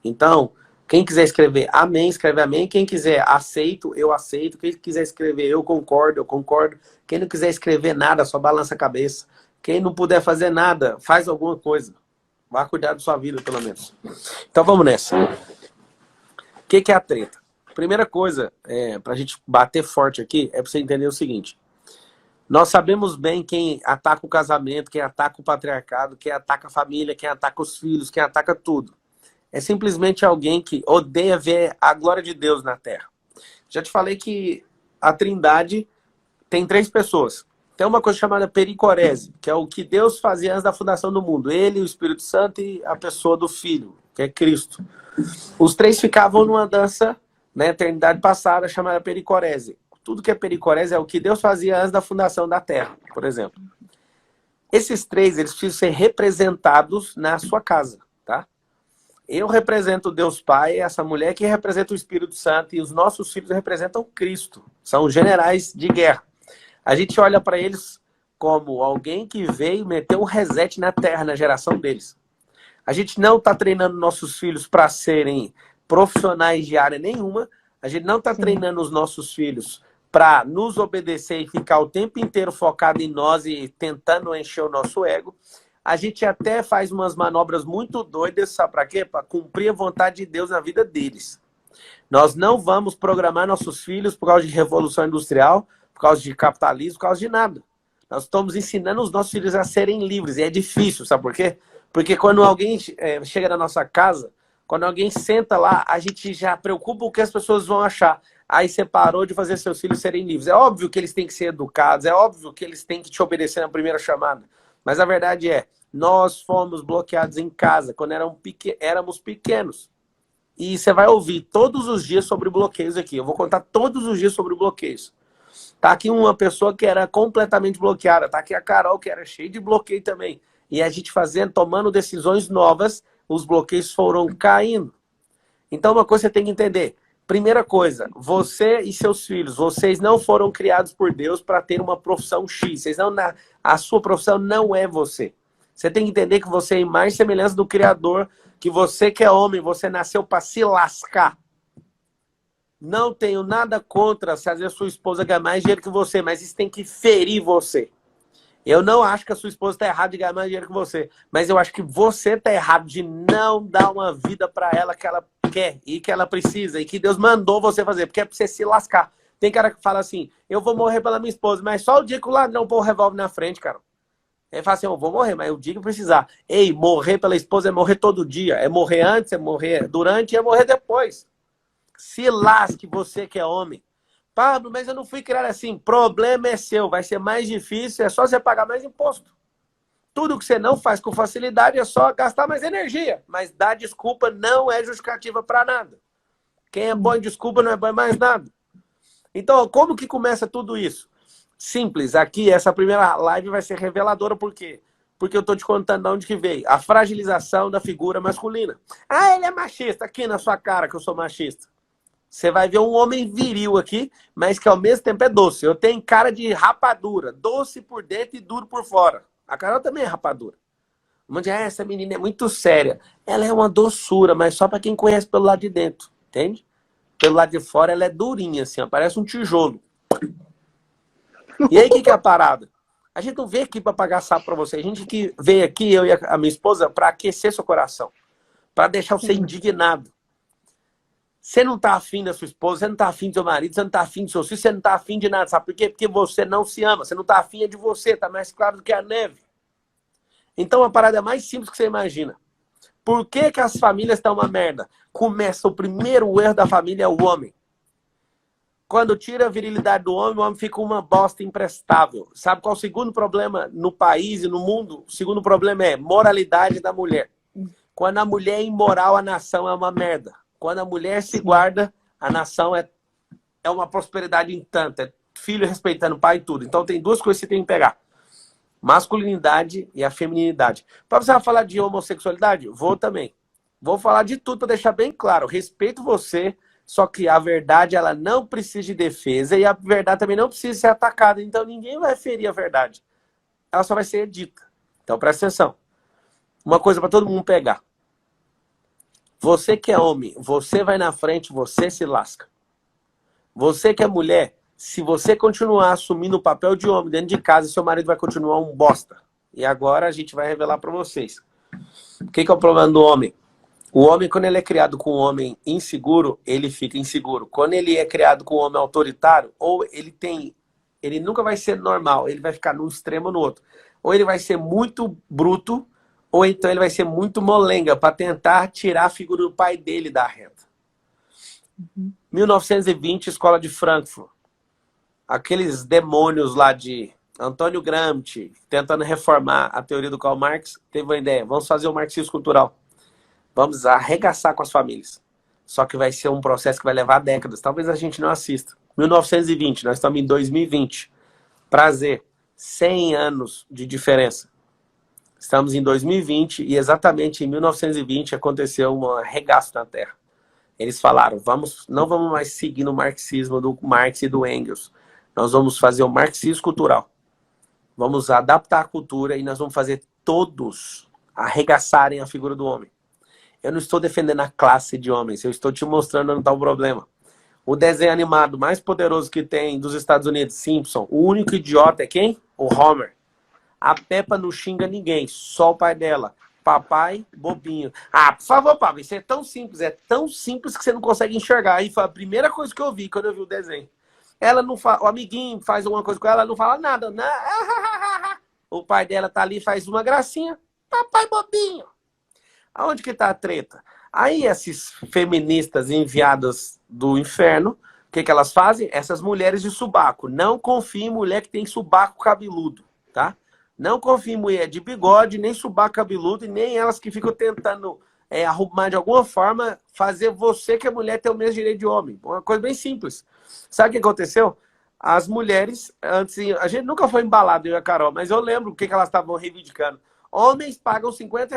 Speaker 1: Então, quem quiser escrever amém, escreve amém. Quem quiser aceito, eu aceito. Quem quiser escrever eu concordo, eu concordo. Quem não quiser escrever nada, só balança a cabeça. Quem não puder fazer nada, faz alguma coisa. Vá cuidar da sua vida, pelo menos. Então vamos nessa. O que é a treta? Primeira coisa, para a gente bater forte aqui, é para você entender o seguinte. Nós sabemos bem quem ataca o casamento, quem ataca o patriarcado, quem ataca a família, quem ataca os filhos, quem ataca tudo. É simplesmente alguém que odeia ver a glória de Deus na terra. Já te falei que a Trindade tem 3 pessoas. Tem uma coisa chamada pericorese, que é o que Deus fazia antes da fundação do mundo. Ele, o Espírito Santo e a pessoa do Filho, que é Cristo. Os 3 ficavam numa dança na eternidade passada chamada pericorese. Tudo que é pericorese é o que Deus fazia antes da fundação da terra, por exemplo. Esses 3, eles precisam ser representados na sua casa, tá? Eu represento Deus Pai, essa mulher que representa o Espírito Santo, e os nossos filhos representam Cristo. São generais de guerra. A gente olha para eles como alguém que veio meter um reset na terra, na geração deles. A gente não está treinando nossos filhos para serem profissionais de área nenhuma. A gente não está treinando os nossos filhos para nos obedecer e ficar o tempo inteiro focado em nós e tentando encher o nosso ego. A gente até faz umas manobras muito doidas, sabe para quê? Para cumprir a vontade de Deus na vida deles. Nós não vamos programar nossos filhos por causa de revolução industrial, por causa de capitalismo, por causa de nada. Nós estamos ensinando os nossos filhos a serem livres. E é difícil, sabe por quê? Porque quando alguém chega na nossa casa, quando alguém senta lá, a gente já preocupa o que as pessoas vão achar. Aí você parou de fazer seus filhos serem livres. É óbvio que eles têm que ser educados, é óbvio que eles têm que te obedecer na primeira chamada. Mas a verdade é, nós fomos bloqueados em casa quando éramos pequenos. E você vai ouvir todos os dias sobre bloqueios aqui. Eu vou contar todos os dias sobre bloqueios. Tá aqui uma pessoa que era completamente bloqueada. Tá aqui a Carol, que era cheia de bloqueio também. E a gente tomando decisões novas, os bloqueios foram caindo. Então, uma coisa você tem que entender. Primeira coisa, você e seus filhos, vocês não foram criados por Deus para ter uma profissão X. A sua profissão não é você. Você tem que entender que você é imagem e semelhança do Criador, que você que é homem, você nasceu para se lascar. Não tenho nada contra se às vezes sua esposa ganha mais dinheiro que você, mas isso tem que ferir você. Eu não acho que a sua esposa está errada de ganhar mais dinheiro que você, mas eu acho que você está errado de não dar uma vida para ela que ela quer e que ela precisa e que Deus mandou você fazer, porque é para você se lascar. Tem cara que fala assim, eu vou morrer pela minha esposa, mas só o dia que o ladrão pôr o revólver na frente, cara. Ele fala assim, eu vou morrer, mas o dia que precisar. Ei, morrer pela esposa é morrer todo dia. É morrer antes, é morrer durante e é morrer depois. Se lasque você que é homem. Pablo, mas eu não fui criado assim. Problema é seu, vai ser mais difícil, é só você pagar mais imposto. Tudo que você não faz com facilidade é só gastar mais energia. Mas dar desculpa não é justificativa para nada. Quem é bom em desculpa não é bom em mais nada. Então, como que começa tudo isso? Simples, aqui essa primeira live vai ser reveladora, por quê? Porque eu tô te contando de onde que veio. A fragilização da figura masculina. Ah, ele é machista, aqui na sua cara que eu sou machista. Você vai ver um homem viril aqui, mas que ao mesmo tempo é doce. Eu tenho cara de rapadura, doce por dentro e duro por fora. A Carol também é rapadura. Um monte de, essa menina é muito séria. Ela é uma doçura, mas só para quem conhece pelo lado de dentro, entende? Pelo lado de fora ela é durinha, assim, ó, parece um tijolo. E aí, o que é a parada? A gente não veio aqui para pagar sapo para você. A gente que veio aqui, eu e a minha esposa, para aquecer seu coração. Para deixar você indignado. Você não tá afim da sua esposa, você não tá afim do seu marido, você não tá afim do seu filho, você não tá afim de nada. Sabe por quê? Porque você não se ama. Você não tá afim de você. Tá mais claro do que a neve. Então, a parada é mais simples que você imagina. Por que que as famílias estão uma merda? Começa o primeiro erro da família é o homem. Quando tira a virilidade do homem, o homem fica uma bosta imprestável. Sabe qual é o segundo problema no país e no mundo? O segundo problema é moralidade da mulher. Quando a mulher é imoral, a nação é uma merda. Quando a mulher se guarda, a nação é uma prosperidade em tanto. É filho respeitando o pai e tudo. Então tem duas coisas que você tem que pegar. Masculinidade e a feminilidade. Para você falar de homossexualidade? Vou também. Vou falar de tudo para deixar bem claro. Respeito você. Só que a verdade, ela não precisa de defesa e a verdade também não precisa ser atacada. Então, ninguém vai ferir a verdade. Ela só vai ser dita. Então, presta atenção. Uma coisa para todo mundo pegar. Você que é homem, você vai na frente, você se lasca. Você que é mulher, se você continuar assumindo o papel de homem dentro de casa, seu marido vai continuar um bosta. E agora a gente vai revelar para vocês. O que é o problema do homem? O homem, quando ele é criado com um homem inseguro, ele fica inseguro. Quando ele é criado com um homem autoritário, ou ele nunca vai ser normal, ele vai ficar num extremo ou no outro. Ou ele vai ser muito bruto, ou então ele vai ser muito molenga para tentar tirar a figura do pai dele da reta. 1920, Escola de Frankfurt. Aqueles demônios lá de Antônio Gramsci, tentando reformar a teoria do Karl Marx, teve uma ideia, vamos fazer o marxismo cultural. Vamos arregaçar com as famílias. Só que vai ser um processo que vai levar décadas. Talvez a gente não assista. 1920, nós estamos em 2020. Prazer, 100 anos de diferença. Estamos em 2020 e exatamente em 1920 aconteceu um arregaço na Terra. Eles falaram, não vamos mais seguir no marxismo do Marx e do Engels. Nós vamos fazer o marxismo cultural. Vamos adaptar a cultura e nós vamos fazer todos arregaçarem a figura do homem. Eu não estou defendendo a classe de homens, eu estou te mostrando onde está o problema. O desenho animado mais poderoso que tem dos Estados Unidos, Simpson, o único idiota é quem? O Homer. A Peppa não xinga ninguém, só o pai dela. Papai, bobinho. Ah, por favor, papai, isso é tão simples que você não consegue enxergar. Aí foi a primeira coisa que eu vi quando eu vi o desenho. Ela não fala, o amiguinho faz alguma coisa com ela, não fala nada. Não. O pai dela tá ali, faz uma gracinha. Papai, bobinho. Aonde que tá a treta? Aí esses feministas enviadas do inferno, o que elas fazem? Essas mulheres de subaco. Não confie em mulher que tem subaco cabeludo, tá? Não confie em mulher de bigode, nem subaco cabeludo, e nem elas que ficam tentando arrumar de alguma forma, fazer você que é mulher ter o mesmo direito de homem. Uma coisa bem simples. Sabe o que aconteceu? As mulheres, antes, a gente nunca foi embalado, eu e a Carol, mas eu lembro o que elas estavam reivindicando. Homens pagam R$ 50.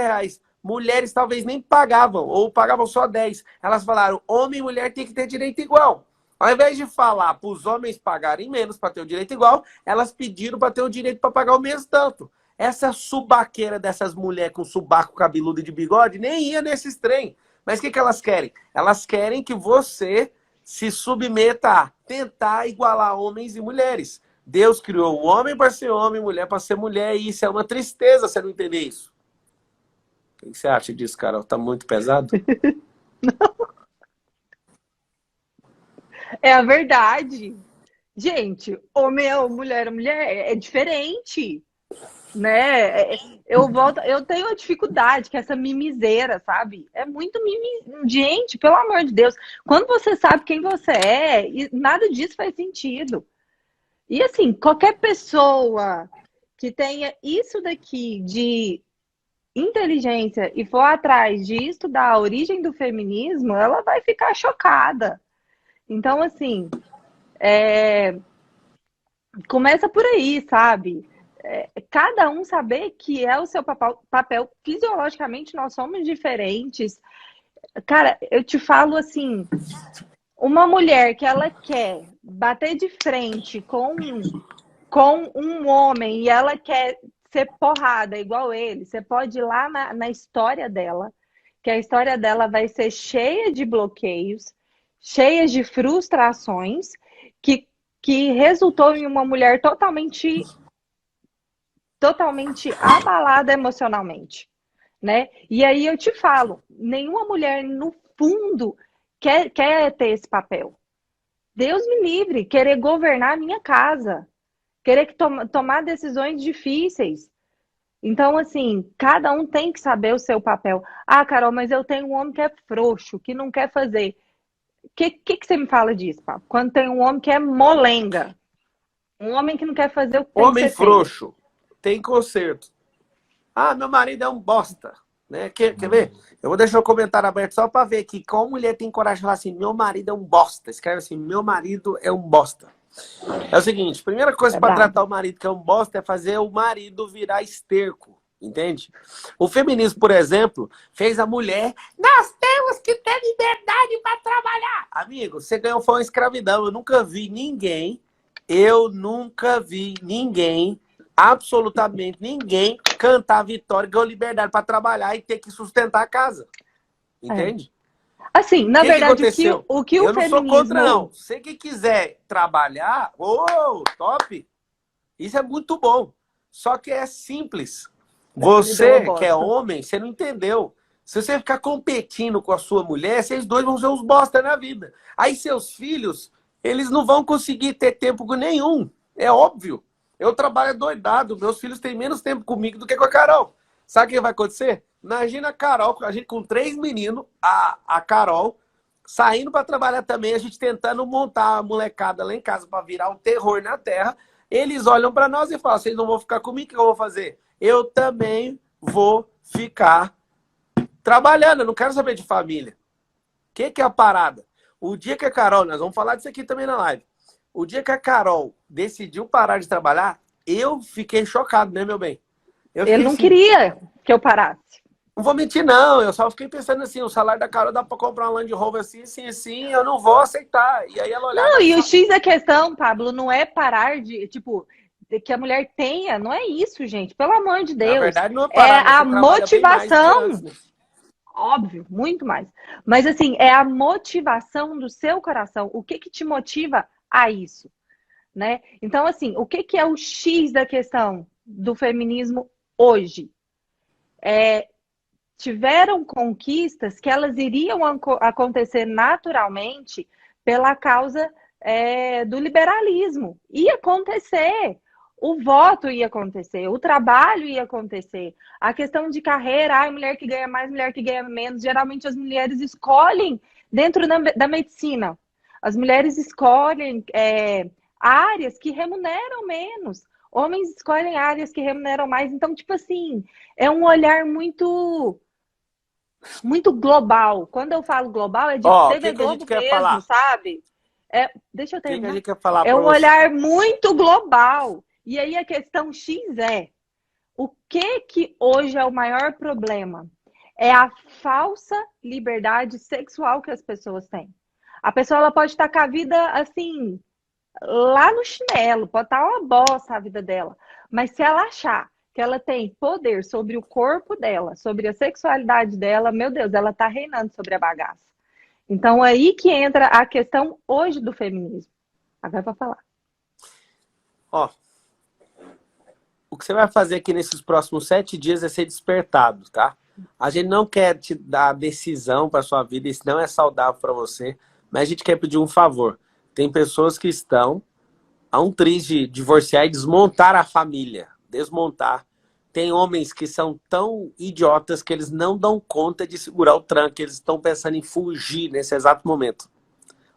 Speaker 1: Mulheres talvez nem pagavam, ou pagavam só 10. Elas falaram, homem e mulher tem que ter direito igual. Ao invés de falar para os homens pagarem menos para ter o direito igual, elas pediram para ter o direito para pagar o mesmo tanto. Essa subaqueira dessas mulheres com subaco cabeludo e de bigode nem ia nesses trem. Mas o que elas querem? Elas querem que você se submeta a tentar igualar homens e mulheres. Deus criou o homem para ser homem, mulher para ser mulher, e isso é uma tristeza você não entender isso. O que você acha disso, Carol? Tá muito pesado?
Speaker 2: É a verdade. Gente, homem é mulher, é diferente, né? Eu tenho a dificuldade que essa mimiseira, sabe? É muito mimi. Gente, pelo amor de Deus, quando você sabe quem você é, nada disso faz sentido. E assim, qualquer pessoa que tenha isso daqui de inteligência e for atrás de estudar a origem do feminismo, ela vai ficar chocada. Então, assim, começa por aí, sabe? Cada um saber que é o seu papel. Fisiologicamente, nós somos diferentes. Cara, eu te falo assim, uma mulher que ela quer bater de frente com um homem e ela quer ser porrada igual ele, você pode ir lá na história dela, que a história dela vai ser cheia de bloqueios, cheia de frustrações, que resultou em uma mulher totalmente abalada emocionalmente, né? E aí eu te falo, nenhuma mulher, no fundo, quer ter esse papel. Deus me livre, querer governar a minha casa, querer tomar decisões difíceis. Então, assim, cada um tem que saber o seu papel. Ah, Carol, mas eu tenho um homem que é frouxo, que não quer fazer. O que você me fala disso, Paulo? Quando tem um homem que é molenga, um homem que não quer fazer o que tem que ser
Speaker 1: Homem frouxo, tem conserto. Ah, meu marido é um bosta. Né? Quer ver? Eu vou deixar o comentário aberto só para ver aqui. Qual mulher tem coragem de falar assim, meu marido é um bosta? Escreve assim, meu marido é um bosta. É o seguinte, primeira coisa para tratar o marido que é um bosta é fazer o marido virar esterco, entende? O feminismo, por exemplo, fez a mulher, nós temos que ter liberdade para trabalhar. Amigo, você ganhou foi uma escravidão. Eu nunca vi ninguém, absolutamente ninguém, cantar a vitória, ganhou liberdade para trabalhar e ter que sustentar a casa. Entende?
Speaker 2: Assim, na verdade, o que o
Speaker 1: feminismo... Eu não sou contra, não. Você que quiser trabalhar, top! Isso é muito bom. Só que é simples. Você que é homem, você não entendeu. Se você ficar competindo com a sua mulher, vocês dois vão ser uns bosta na vida. Aí seus filhos, eles não vão conseguir ter tempo com nenhum. É óbvio. Eu trabalho doidado. Meus filhos têm menos tempo comigo do que com a Carol. Sabe o que vai acontecer? Imagina a Carol, a gente com 3 meninos, a Carol, saindo para trabalhar também, a gente tentando montar a molecada lá em casa para virar um terror na terra. Eles olham para nós e falam, vocês não vão ficar comigo, o que eu vou fazer? Eu também vou ficar trabalhando, eu não quero saber de família. O que é a parada? O dia que a Carol, nós vamos falar disso aqui também na live, o dia que a Carol decidiu parar de trabalhar, eu fiquei chocado, né, meu bem?
Speaker 2: Ele não queria que eu parasse.
Speaker 1: Não vou mentir, não. Eu só fiquei pensando assim, o salário da Carol dá para comprar um Land Rover assim, eu não vou aceitar. E aí ela olhava...
Speaker 2: Não, e o X da questão, Pablo, não é parar de, tipo, que a mulher tenha, não é isso, gente. Pelo amor de Deus.
Speaker 1: Na verdade, não é parar,
Speaker 2: a motivação.
Speaker 1: Antes, né?
Speaker 2: Óbvio, muito mais. Mas assim, é a motivação do seu coração. O que te motiva a isso? Né? Então, assim, o que é o X da questão? do feminismo hoje. Tiveram conquistas que elas iriam acontecer naturalmente pela causa do liberalismo. Ia acontecer. O voto ia acontecer, o trabalho ia acontecer, a questão de carreira, mulher que ganha mais, mulher que ganha menos, geralmente as mulheres escolhem dentro da medicina, as mulheres escolhem áreas que remuneram menos, homens escolhem áreas que remuneram mais, então, tipo assim, é um olhar muito global. Quando eu falo global, é de TV Globo mesmo, sabe? Deixa eu terminar.
Speaker 1: O que a gente quer falar
Speaker 2: é um olhar muito global. E aí a questão X o que hoje é o maior problema? É a falsa liberdade sexual que as pessoas têm. A pessoa ela pode estar com a vida assim, lá no chinelo, pode estar uma bosta a vida dela. Mas se ela achar que ela tem poder sobre o corpo dela, sobre a sexualidade dela, meu Deus, ela está reinando sobre a bagaça. Então, aí que entra a questão hoje do feminismo. Agora vai falar.
Speaker 1: O que você vai fazer aqui nesses próximos 7 dias é ser despertado, tá? A gente não quer te dar decisão para sua vida, isso não é saudável para você, mas a gente quer pedir um favor. Tem pessoas que estão a um triz de divorciar e desmontar a família, desmontar. Tem homens que são tão idiotas que eles não dão conta de segurar o tranco, eles estão pensando em fugir nesse exato momento.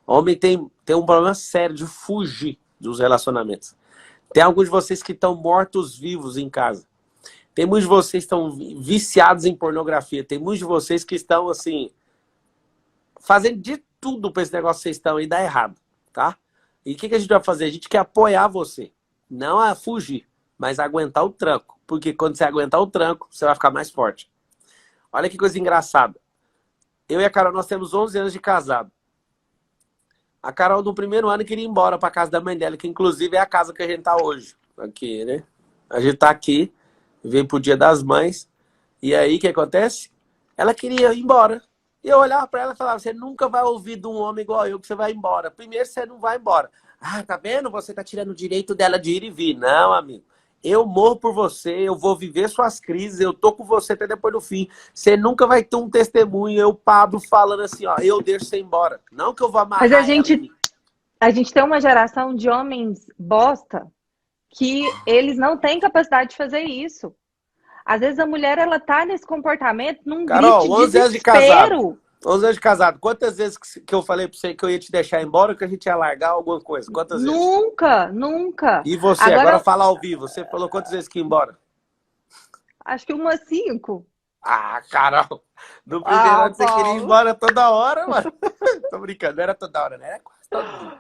Speaker 1: O homem tem um problema sério de fugir dos relacionamentos. Tem alguns de vocês que estão mortos-vivos em casa. Tem muitos de vocês que estão viciados em pornografia. Tem muitos de vocês que estão, assim, fazendo de tudo para esse negócio que vocês estão e dar errado, tá? E o que a gente vai fazer? A gente quer apoiar você. Não a fugir, mas a aguentar o tranco. Porque quando você aguentar o tranco, você vai ficar mais forte. Olha que coisa engraçada. Eu e a Carol, nós temos 11 anos de casado. A Carol, no primeiro ano, queria ir embora para casa da mãe dela, que inclusive é a casa que a gente tá hoje. Aqui, né? A gente tá aqui, veio pro Dia das Mães. E aí, o que acontece? Ela queria ir embora. E eu olhava para ela e falava, você nunca vai ouvir de um homem igual eu que você vai embora. Primeiro, você não vai embora. Ah, tá vendo? Você tá tirando o direito dela de ir e vir. Não, amigo. Eu morro por você, eu vou viver suas crises, eu tô com você até depois do fim. Você nunca vai ter um testemunho, eu, Pablo, falando assim, ó, eu deixo você embora. Não que eu vou amarrar.
Speaker 2: Mas a gente tem uma geração de homens bosta que eles não têm capacidade de fazer isso. Às vezes a mulher, ela tá nesse comportamento, num
Speaker 1: Carol,
Speaker 2: grito de
Speaker 1: 11 anos de casado. 11 anos de casado. Quantas vezes que eu falei pra você que eu ia te deixar embora, que a gente ia largar alguma coisa? Quantas vezes?
Speaker 2: Nunca.
Speaker 1: E você, agora fala ao vivo. Você falou quantas vezes que ia embora?
Speaker 2: Acho que umas 5.
Speaker 1: Ah, Carol. No primeiro ano você queria ir embora toda hora, mano. Tô brincando, não era toda hora, né? Era quase todo dia.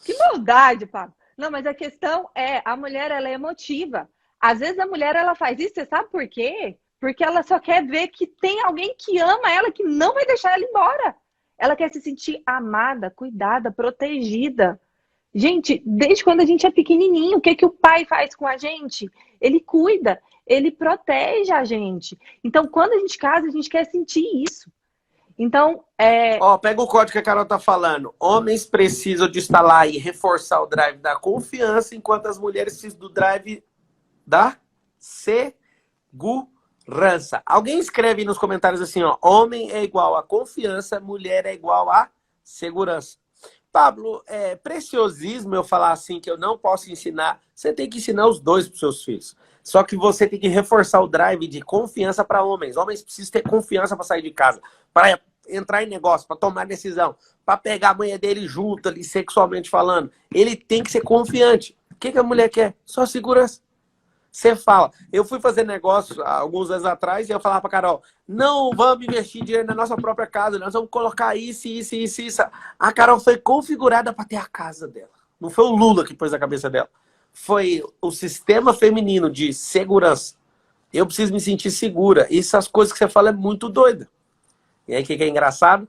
Speaker 2: Que maldade, Pablo. Não, mas a questão a mulher, ela é emotiva. Às vezes a mulher, ela faz isso, você sabe por quê? Porque ela só quer ver que tem alguém que ama ela, que não vai deixar ela embora. Ela quer se sentir amada, cuidada, protegida. Gente, desde quando a gente é pequenininho, o que o pai faz com a gente? Ele cuida, ele protege a gente. Então, quando a gente casa, a gente quer sentir isso. Então,
Speaker 1: pega o código que a Carol tá falando. Homens precisam de instalar e reforçar o drive da confiança, enquanto as mulheres precisam do drive da segurança. Alguém escreve aí nos comentários assim, ó, homem é igual a confiança, mulher é igual a segurança. Pablo, preciosismo eu falar assim que eu não posso ensinar. Você tem que ensinar os dois para os seus filhos. Só que você tem que reforçar o drive de confiança para homens. Homens precisam ter confiança para sair de casa, para entrar em negócio, para tomar decisão, para pegar a manhã dele junto ali, sexualmente falando. Ele tem que ser confiante. O que a mulher quer? Só segurança. Você fala, eu fui fazer negócio alguns anos atrás e eu falava pra Carol, não vamos investir dinheiro na nossa própria casa, nós vamos colocar isso. A Carol foi configurada para ter a casa dela. Não foi o Lula que pôs na cabeça dela. Foi o sistema feminino de segurança. Eu preciso me sentir segura. Essas coisas que você fala é muito doida. E aí o que é engraçado?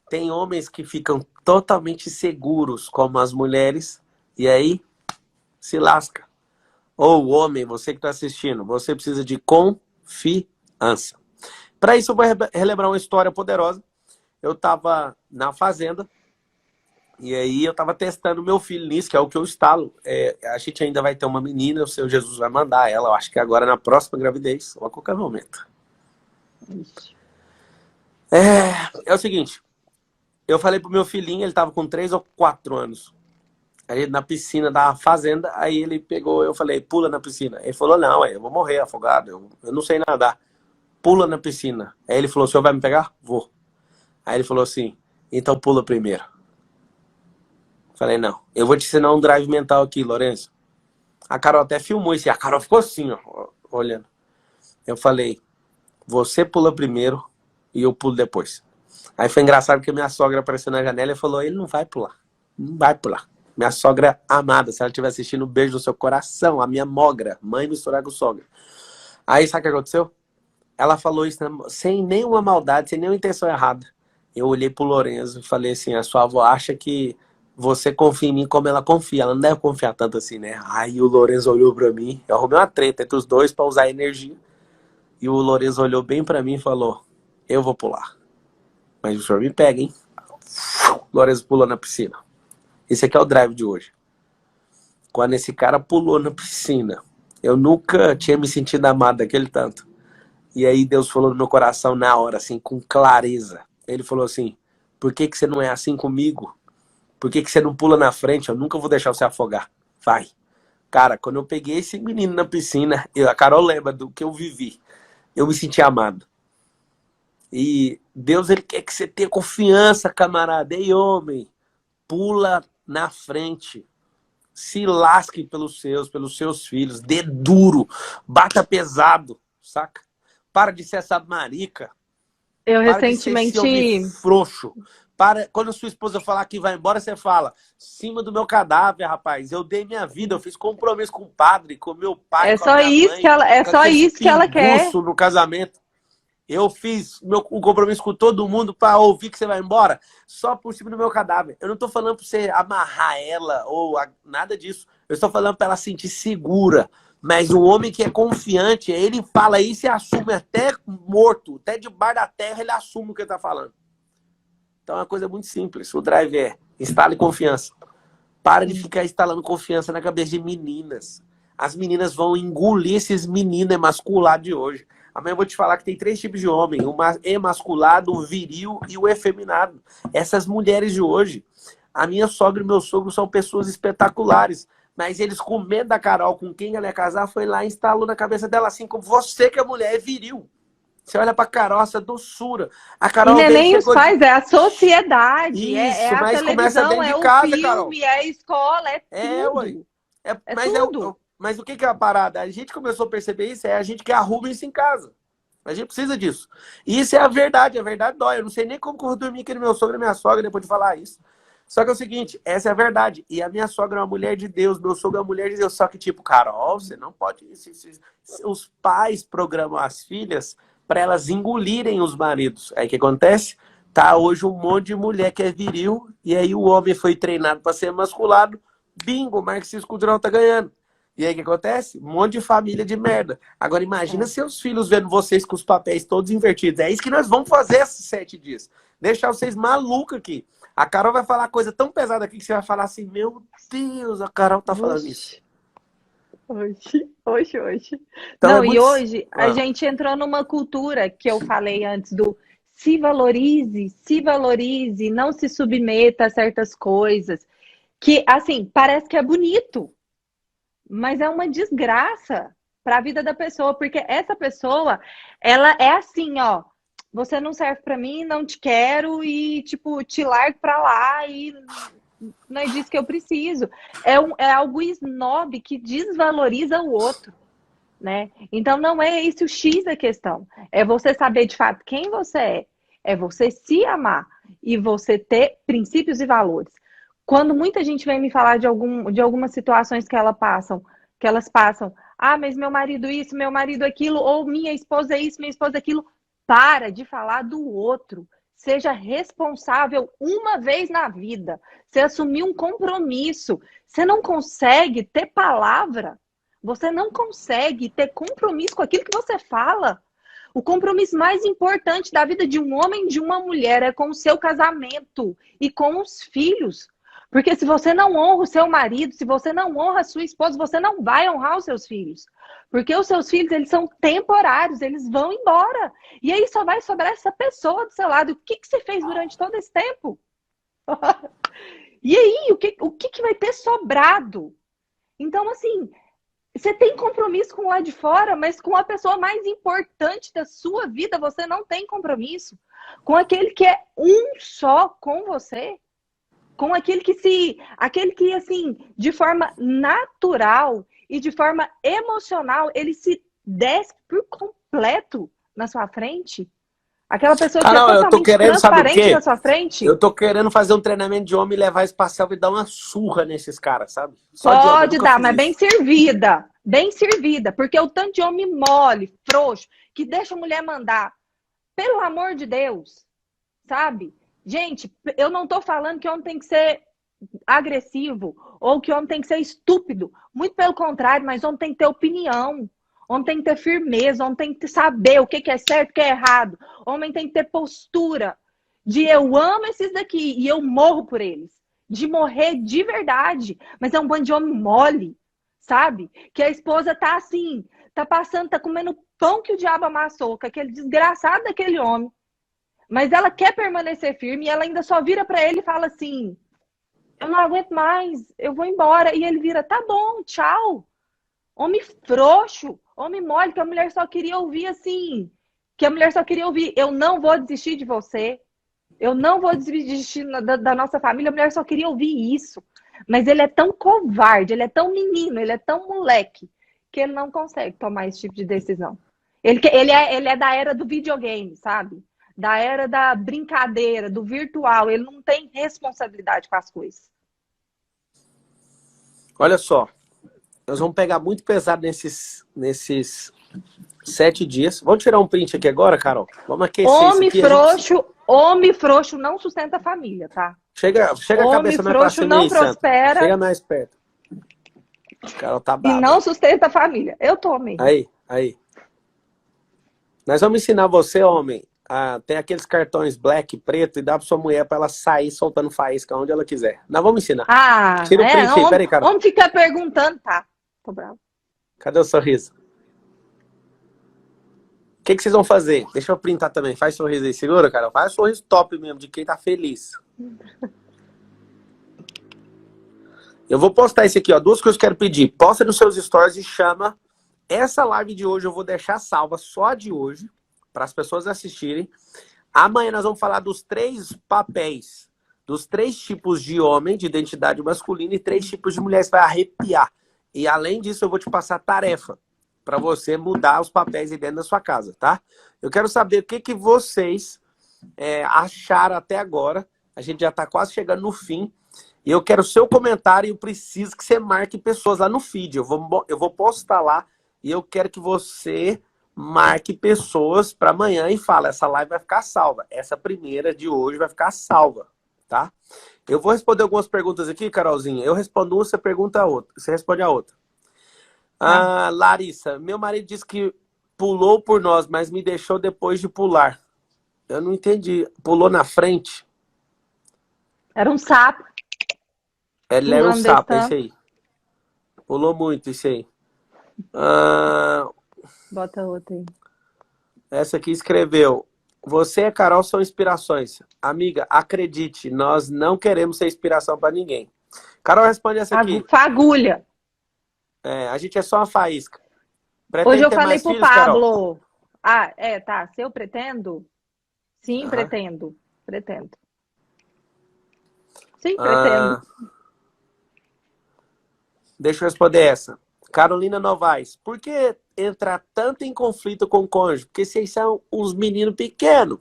Speaker 1: Tem homens que ficam totalmente seguros como as mulheres e aí se lasca. Ou homem, você que está assistindo, você precisa de confiança. Para isso, eu vou relembrar uma história poderosa. Eu estava na fazenda, E aí eu tava testando meu filho nisso, que é o que eu instalo. A gente ainda vai ter uma menina, o Senhor Jesus vai mandar ela, eu acho que agora na próxima gravidez, ou a qualquer momento. É o seguinte, eu falei pro meu filhinho, ele tava com 3 ou 4 anos. Aí na piscina da fazenda, aí ele pegou, eu falei, pula na piscina. Ele falou, não, eu vou morrer afogado, eu não sei nadar. Pula na piscina. Aí ele falou, o senhor vai me pegar? Vou. Aí ele falou assim, então pula primeiro. Falei, não, eu vou te ensinar um drive mental aqui, Lourenço. A Carol até filmou isso, e a Carol ficou assim, ó, olhando. Eu falei, você pula primeiro e eu pulo depois. Aí foi engraçado que minha sogra apareceu na janela e falou, ele não vai pular, não vai pular. Minha sogra amada, se ela estiver assistindo, um beijo no seu coração, a minha mogra, mãe misturar com sogra. Aí sabe o que aconteceu? Ela falou isso sem nenhuma maldade, sem nenhuma intenção errada. Eu olhei pro Lourenço e falei assim, a sua avó acha que você confia em mim como ela confia. Ela não deve confiar tanto assim, né? Aí o Lourenço olhou pra mim, eu arrumei uma treta entre os dois pra usar energia. E o Lourenço olhou bem pra mim e falou, eu vou pular. Mas o senhor me pega, hein? O Lourenço pulou na piscina. Esse aqui é o drive de hoje. Quando esse cara pulou na piscina, eu nunca tinha me sentido amado daquele tanto. E aí Deus falou no meu coração na hora, assim, com clareza. Ele falou assim, por que você não é assim comigo? Por que você não pula na frente? Eu nunca vou deixar você afogar. Vai. Cara, quando eu peguei esse menino na piscina, a Carol lembra do que eu vivi. Eu me senti amado. E Deus, ele quer que você tenha confiança, camarada. Ei, homem, pula na frente. Se lasque pelos seus filhos. Dê duro. Bata pesado, saca? Para de ser essa marica.
Speaker 2: Eu
Speaker 1: Para de ser esse homem
Speaker 2: recentemente...
Speaker 1: frouxo. Quando a sua esposa falar que vai embora, você fala, cima do meu cadáver, rapaz, eu dei minha vida, eu fiz compromisso com o padre, com meu pai, com a minha mãe,
Speaker 2: É só isso que ela quer.
Speaker 1: no casamento. Eu fiz o compromisso com todo mundo para ouvir que você vai embora, só por cima do meu cadáver. Eu não tô falando para você amarrar ela ou nada disso. Eu estou falando para ela se sentir segura. Mas o homem que é confiante, ele fala isso e assume até morto, até debaixo da terra, ele assume o que ele tá falando. Então é uma coisa muito simples. O drive é instale confiança. Para de ficar instalando confiança na cabeça de meninas. As meninas vão engolir esses meninos emasculados de hoje. Amanhã eu vou te falar que tem 3 tipos de homem. O emasculado, o viril e o efeminado. Essas mulheres de hoje, a minha sogra e meu sogro são pessoas espetaculares. Mas eles, com medo da Carol, com quem ela ia casar, foi lá e instalou na cabeça dela, assim como você que é mulher, é viril. Você olha pra Carol, essa doçura. A Carol
Speaker 2: e nem os pais, é a sociedade.
Speaker 1: Isso,
Speaker 2: é a
Speaker 1: mas começa
Speaker 2: televisão,
Speaker 1: dentro de
Speaker 2: é
Speaker 1: casa,
Speaker 2: o filme,
Speaker 1: Carol.
Speaker 2: é a escola, é tudo.
Speaker 1: Ué.
Speaker 2: É tudo.
Speaker 1: Mas o que é a parada? A gente começou a perceber isso, é a gente que arruma isso em casa. A gente precisa disso. E isso é a verdade dói. Eu não sei nem como que eu vou dormir com meu sogro e minha sogra depois de falar isso. Só que é o seguinte, essa é a verdade. E a minha sogra é uma mulher de Deus, meu sogro é uma mulher de Deus. Só que, tipo, Carol, você não pode... Os pais programam as filhas para elas engolirem os maridos. Aí o que acontece? Tá hoje um monte de mulher que é viril, e aí o homem foi treinado para ser masculado. Bingo, o marxismo cultural tá ganhando. E aí o que acontece? Um monte de família de merda. Agora imagina seus filhos vendo vocês com os papéis todos invertidos. É isso que nós vamos fazer esses 7 dias. Deixar vocês malucos aqui. A Carol vai falar coisa tão pesada aqui que você vai falar assim, meu Deus, a Carol tá falando isso.
Speaker 2: Hoje.
Speaker 1: Então,
Speaker 2: não, e hoje a gente entrou numa cultura que eu falei antes do se valorize, não se submeta a certas coisas. Que, assim, parece que é bonito, mas é uma desgraça para a vida da pessoa, porque essa pessoa, ela é assim, ó, você não serve para mim, não te quero e, tipo, te largo para lá e não é disso que eu preciso. É algo snob que desvaloriza o outro, né? Então não é esse o X da questão. É você saber de fato quem você é você se amar e você ter princípios e valores. Quando muita gente vem me falar de algumas situações que elas passam, mas meu marido isso, meu marido aquilo, ou minha esposa isso, minha esposa aquilo, para de falar do outro. Seja responsável uma vez na vida. Você assumir um compromisso. Você não consegue ter palavra. Você não consegue ter compromisso com aquilo que você fala. O compromisso mais importante da vida de um homem e de uma mulher é com o seu casamento e com os filhos. Porque se você não honra o seu marido, se você não honra a sua esposa, você não vai honrar os seus filhos. Porque os seus filhos, eles são temporários, eles vão embora. E aí só vai sobrar essa pessoa do seu lado. O que você fez durante todo esse tempo? E aí, o que vai ter sobrado? Então, assim, você tem compromisso com o lado de fora, mas com a pessoa mais importante da sua vida, você não tem compromisso. Com aquele que é um só com você. Com aquele que, assim, de forma natural e de forma emocional, ele se desce por completo na sua frente. Aquela pessoa que é
Speaker 1: Carol, eu tô
Speaker 2: totalmente
Speaker 1: querendo, sabe o
Speaker 2: transparente na
Speaker 1: quê?
Speaker 2: sua frente.
Speaker 1: Eu tô querendo fazer um treinamento de homem e levar esse parcel e dar uma surra nesses caras, sabe? Só de homem, eu
Speaker 2: Pode
Speaker 1: nunca
Speaker 2: dar,
Speaker 1: fiz
Speaker 2: mas bem
Speaker 1: isso.
Speaker 2: servida. Bem servida. Porque o tanto de homem mole, frouxo, que deixa a mulher mandar. Pelo amor de Deus. Sabe? Gente, eu não tô falando que homem tem que ser agressivo ou que homem tem que ser estúpido. Muito pelo contrário, mas homem tem que ter opinião. Homem tem que ter firmeza. Homem tem que saber o que é certo e o que é errado. Homem tem que ter postura de eu amo esses daqui e eu morro por eles. De morrer de verdade. Mas é um bando de homem mole, sabe? Que a esposa tá assim, tá passando, tá comendo pão que o diabo amassou, com aquele desgraçado daquele homem. Mas ela quer permanecer firme e ela ainda só vira pra ele e fala assim: eu não aguento mais, eu vou embora. E ele vira: tá bom, tchau. Homem frouxo, homem mole, que a mulher só queria ouvir assim. Que a mulher só queria ouvir: eu não vou desistir de você. Eu não vou desistir da nossa família. A mulher só queria ouvir isso. Mas ele é tão covarde, ele é tão menino, ele é tão moleque, que ele não consegue tomar esse tipo de decisão. Ele é da era do videogame, sabe? Da era da brincadeira, do virtual. Ele não tem responsabilidade com as coisas.
Speaker 1: Olha só, nós vamos pegar muito pesado nesses 7 dias. Vamos tirar um print aqui agora, Carol? Vamos aquecer isso aqui.
Speaker 2: Homem frouxo não sustenta a família, tá?
Speaker 1: Chega a cabeça mais pra cima aí, Santa. Chega mais perto. Carol tá brava.
Speaker 2: E não sustenta a família. Eu tô mesmo.
Speaker 1: Aí. Nós vamos ensinar você, homem, tem aqueles cartões black, preto, e dá pra sua mulher pra ela sair soltando faísca onde ela quiser. Nós vamos ensinar. Tira o print aí, peraí, Carol.
Speaker 2: Homem fica perguntando, tá? Tô bravo.
Speaker 1: Cadê o sorriso? O que vocês vão fazer? Deixa eu printar também. Faz sorriso aí. Segura, Carol. Faz sorriso top mesmo, de quem tá feliz. Eu vou postar esse aqui, ó. 2 coisas que eu quero pedir. Posta nos seus stories e chama. Essa live de hoje eu vou deixar salva, só de hoje, para as pessoas assistirem. Amanhã nós vamos falar dos 3 papéis, dos 3 tipos de homem, de identidade masculina, e 3 tipos de mulheres. Vai arrepiar. E além disso, eu vou te passar tarefa para você mudar os papéis aí dentro da sua casa, tá? Eu quero saber o que vocês acharam até agora. A gente já está quase chegando no fim. E eu quero o seu comentário e eu preciso que você marque pessoas lá no feed. Eu vou postar lá e eu quero que você marque pessoas para amanhã e fala: essa live vai ficar salva. Essa primeira de hoje vai ficar salva, tá? Eu vou responder algumas perguntas aqui, Carolzinha. Eu respondo uma, você pergunta a outra. Você responde a outra. Larissa, meu marido disse que pulou por nós, mas me deixou depois de pular. Eu não entendi. Pulou na frente?
Speaker 2: Era um sapo.
Speaker 1: Ele era um sapo, esse aí. Pulou muito, esse aí.
Speaker 2: Bota outra aí.
Speaker 1: Essa aqui escreveu: você e a Carol são inspirações. Amiga, acredite, nós não queremos ser inspiração para ninguém. Carol, responde essa aqui.
Speaker 2: Fagulha.
Speaker 1: A gente é só uma faísca. Pretende
Speaker 2: Hoje eu
Speaker 1: ter
Speaker 2: falei
Speaker 1: mais
Speaker 2: pro
Speaker 1: filhos,
Speaker 2: Pablo. Carol? Tá. Se eu pretendo? Sim, pretendo. Sim, pretendo.
Speaker 1: Deixa eu responder essa. Carolina Novaes, por que entrar tanto em conflito com o cônjuge? Porque vocês são uns meninos pequenos.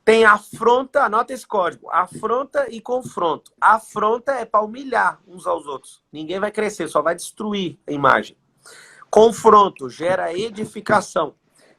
Speaker 1: Tem afronta, anota esse código, afronta e confronto. Afronta é para humilhar uns aos outros. Ninguém vai crescer, só vai destruir a imagem. Confronto gera edificação.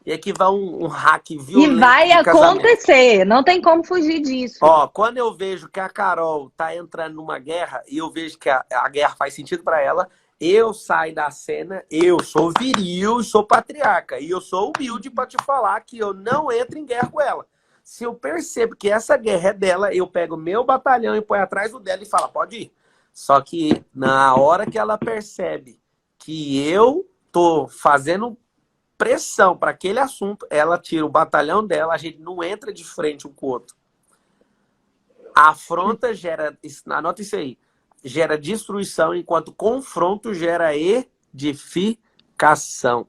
Speaker 1: E aqui vai um hack violento.
Speaker 2: E vai acontecer, não tem como fugir disso.
Speaker 1: Ó, quando eu vejo que a Carol tá entrando numa guerra e eu vejo que a guerra faz sentido para ela, eu saio da cena, eu sou viril, sou patriarca. E eu sou humilde para te falar que eu não entro em guerra com ela. Se eu percebo que essa guerra é dela, eu pego meu batalhão e põe atrás do dela e falo, pode ir. Só que na hora que ela percebe que eu tô fazendo pressão para aquele assunto, ela tira o batalhão dela, a gente não entra de frente um com o outro. A afronta gera, anota isso aí, gera destruição, enquanto confronto gera edificação.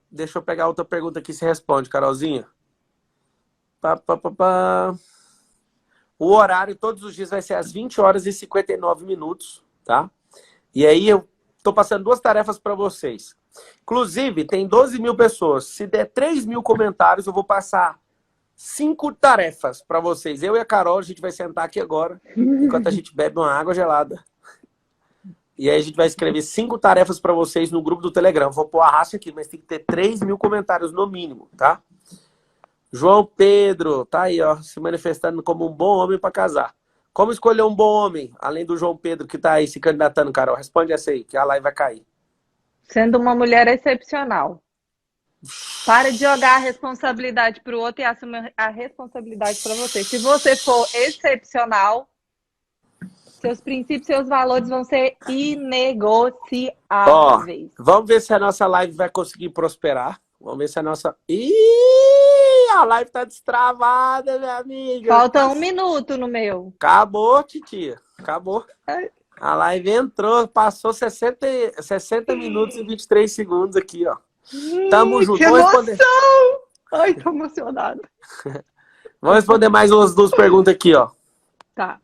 Speaker 1: Deixa eu pegar outra pergunta aqui, você responde, Carolzinha. O horário todos os dias vai ser às 20 horas e 59 minutos, tá? E aí eu tô passando 2 tarefas para vocês. Inclusive, tem 12 mil pessoas. Se der 3 mil comentários, eu vou passar 5 tarefas para vocês. Eu e a Carol, a gente vai sentar aqui agora, enquanto a gente bebe uma água gelada. E aí a gente vai escrever 5 tarefas para vocês no grupo do Telegram. Vou pôr a raça aqui, mas tem que ter 3 mil comentários no mínimo, tá? João Pedro, tá aí, ó, se manifestando como um bom homem para casar. Como escolher um bom homem, além do João Pedro que tá aí se candidatando, Carol? Responde essa aí, que a live vai cair.
Speaker 2: Sendo uma mulher excepcional. Para de jogar a responsabilidade para o outro e assumir a responsabilidade para você. Se você for excepcional, seus princípios, seus valores vão ser inegociáveis.
Speaker 1: Ó, vamos ver se a nossa live vai conseguir prosperar. Vamos ver se a nossa... a live tá destravada, minha amiga.
Speaker 2: Falta 1 minuto no meu.
Speaker 1: Acabou, titia. Acabou. A live entrou, passou 60 minutos e 23 segundos aqui, ó. Tamo junto.
Speaker 2: Que emoção! Ai, tô emocionada.
Speaker 1: Vamos responder mais umas 2 perguntas aqui, ó.
Speaker 2: Tá.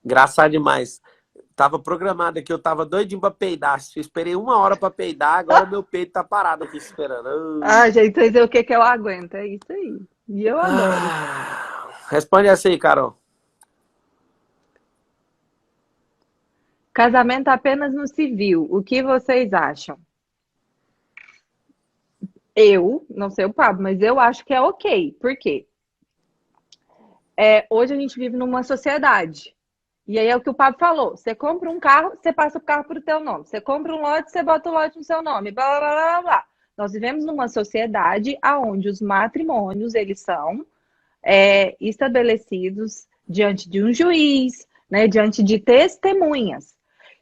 Speaker 1: Engraçado demais. Tava programado aqui, eu tava doidinho pra peidar. Esperei 1 hora pra peidar, agora meu peito tá parado aqui esperando.
Speaker 2: Gente, vocês veem o que eu aguento. É isso aí. E eu adoro.
Speaker 1: Responde essa aí, Carol.
Speaker 2: Casamento apenas no civil. O que vocês acham? Eu, não sei o Pablo, mas eu acho que é ok. Por quê? Hoje a gente vive numa sociedade. E aí é o que o Pablo falou. Você compra um carro, você passa o carro para o teu nome. Você compra um lote, você bota o lote no seu nome. Blá, blá, blá, blá. Nós vivemos numa sociedade onde os matrimônios, eles são estabelecidos diante de um juiz, né, diante de testemunhas.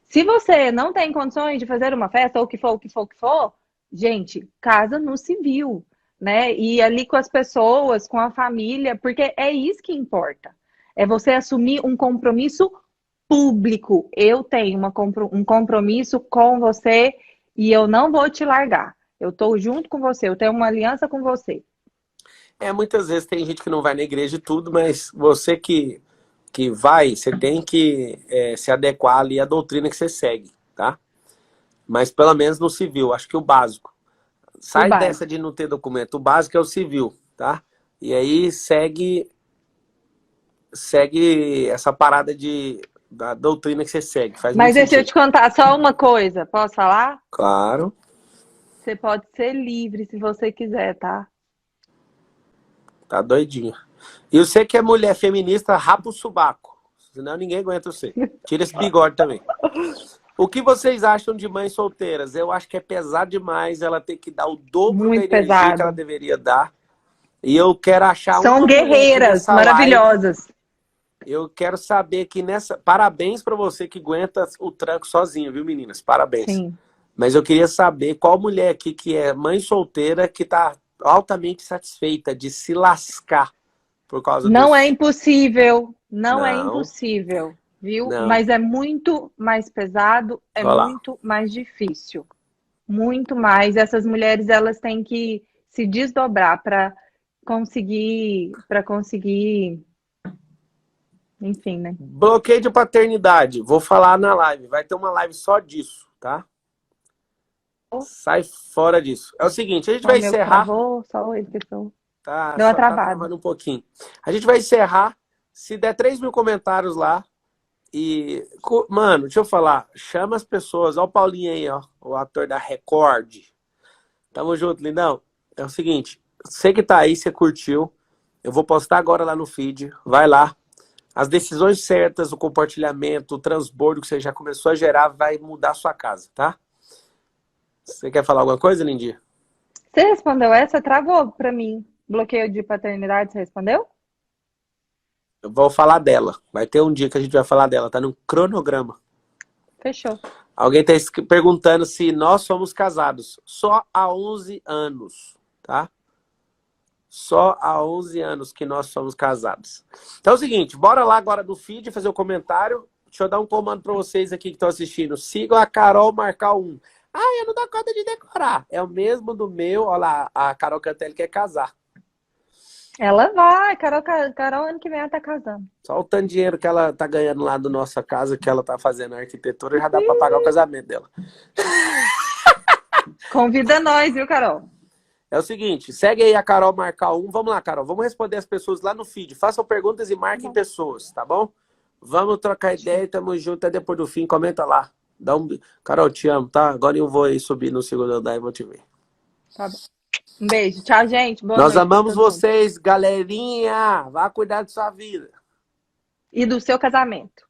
Speaker 2: Se você não tem condições de fazer uma festa, ou o que for, gente, casa no civil, né? E ali com as pessoas, com a família, porque é isso que importa. É você assumir um compromisso público. Eu tenho um compromisso com você e eu não vou te largar. Eu estou junto com você, eu tenho uma aliança com você.
Speaker 1: Muitas vezes tem gente que não vai na igreja e tudo, mas você que vai, você tem que se adequar ali à doutrina que você segue, tá? Mas pelo menos no civil, acho que o básico. Sai dessa de não ter documento. O básico é o civil, tá? E aí segue essa parada da doutrina que você segue.
Speaker 2: Mas deixa eu te contar só uma coisa. Posso falar?
Speaker 1: Claro.
Speaker 2: Você pode ser livre se você quiser, tá?
Speaker 1: Tá doidinho. E você que é mulher feminista, rapa o subaco. Senão ninguém aguenta você. Tira esse bigode também. O que vocês acham de mães solteiras? Eu acho que é pesado demais ela ter que dar o dobro da energia que ela deveria dar. E eu quero achar
Speaker 2: São guerreiras maravilhosas.
Speaker 1: Eu quero saber que Parabéns pra você que aguenta o tranco sozinha, viu, meninas? Parabéns.
Speaker 2: Sim.
Speaker 1: Mas eu queria saber qual mulher aqui que é mãe solteira que tá altamente satisfeita de se lascar por causa
Speaker 2: Não é impossível. Não é impossível, viu?
Speaker 1: Não.
Speaker 2: Mas é muito mais pesado, muito mais difícil. Muito mais. Essas mulheres, elas têm que se desdobrar para conseguir, enfim, né?
Speaker 1: Bloqueio de paternidade. Vou falar na live. Vai ter uma live só disso, tá? Sai fora disso. É o seguinte, a gente vai encerrar.
Speaker 2: Só ele, pessoal.
Speaker 1: Deu uma travada. Um pouquinho. A gente vai encerrar. Se der 3 mil comentários lá. E, mano, deixa eu falar. Chama as pessoas. Olha o Paulinho aí, ó. O ator da Record. Tamo junto, lindão. É o seguinte. Você que tá aí, você curtiu. Eu vou postar agora lá no feed. Vai lá. As decisões certas, o compartilhamento, o transbordo que você já começou a gerar vai mudar a sua casa, tá? Você quer falar alguma coisa, Lindy?
Speaker 2: Você respondeu essa? Travou pra mim. Bloqueio de paternidade, você respondeu?
Speaker 1: Eu vou falar dela. Vai ter um dia que a gente vai falar dela. Tá no cronograma.
Speaker 2: Fechou.
Speaker 1: Alguém tá perguntando se nós somos casados. Só há 11 anos, tá? Só há 11 anos que nós somos casados. Então é o seguinte, bora lá agora no feed fazer o comentário. Deixa eu dar um comando para vocês aqui que estão assistindo. Sigam a Carol Marcal 1. Ah, eu não dou conta de decorar. É o mesmo do meu. Olha lá, a Carol Cantelli quer casar.
Speaker 2: Ela vai, Carol, ano que vem ela tá casando.
Speaker 1: Só o tanto de dinheiro que ela tá ganhando lá da nossa casa, que ela tá fazendo a arquitetura, já dá para pagar o casamento dela.
Speaker 2: Convida nós, viu, Carol?
Speaker 1: É o seguinte, segue aí a Carol Marcal 1. Vamos lá, Carol. Vamos responder as pessoas lá no feed. Façam perguntas e marquem pessoas, tá bom? Vamos trocar ideia, tamo junto até depois do fim. Comenta lá. Carol, te amo, tá? Agora eu vou aí subir no segundo andar e vou te ver.
Speaker 2: Tá bom. Um beijo. Tchau, gente. Boa
Speaker 1: Nós
Speaker 2: noite
Speaker 1: amamos
Speaker 2: pra todo mundo.
Speaker 1: vocês, galerinha. Vá cuidar de sua vida.
Speaker 2: E do seu casamento.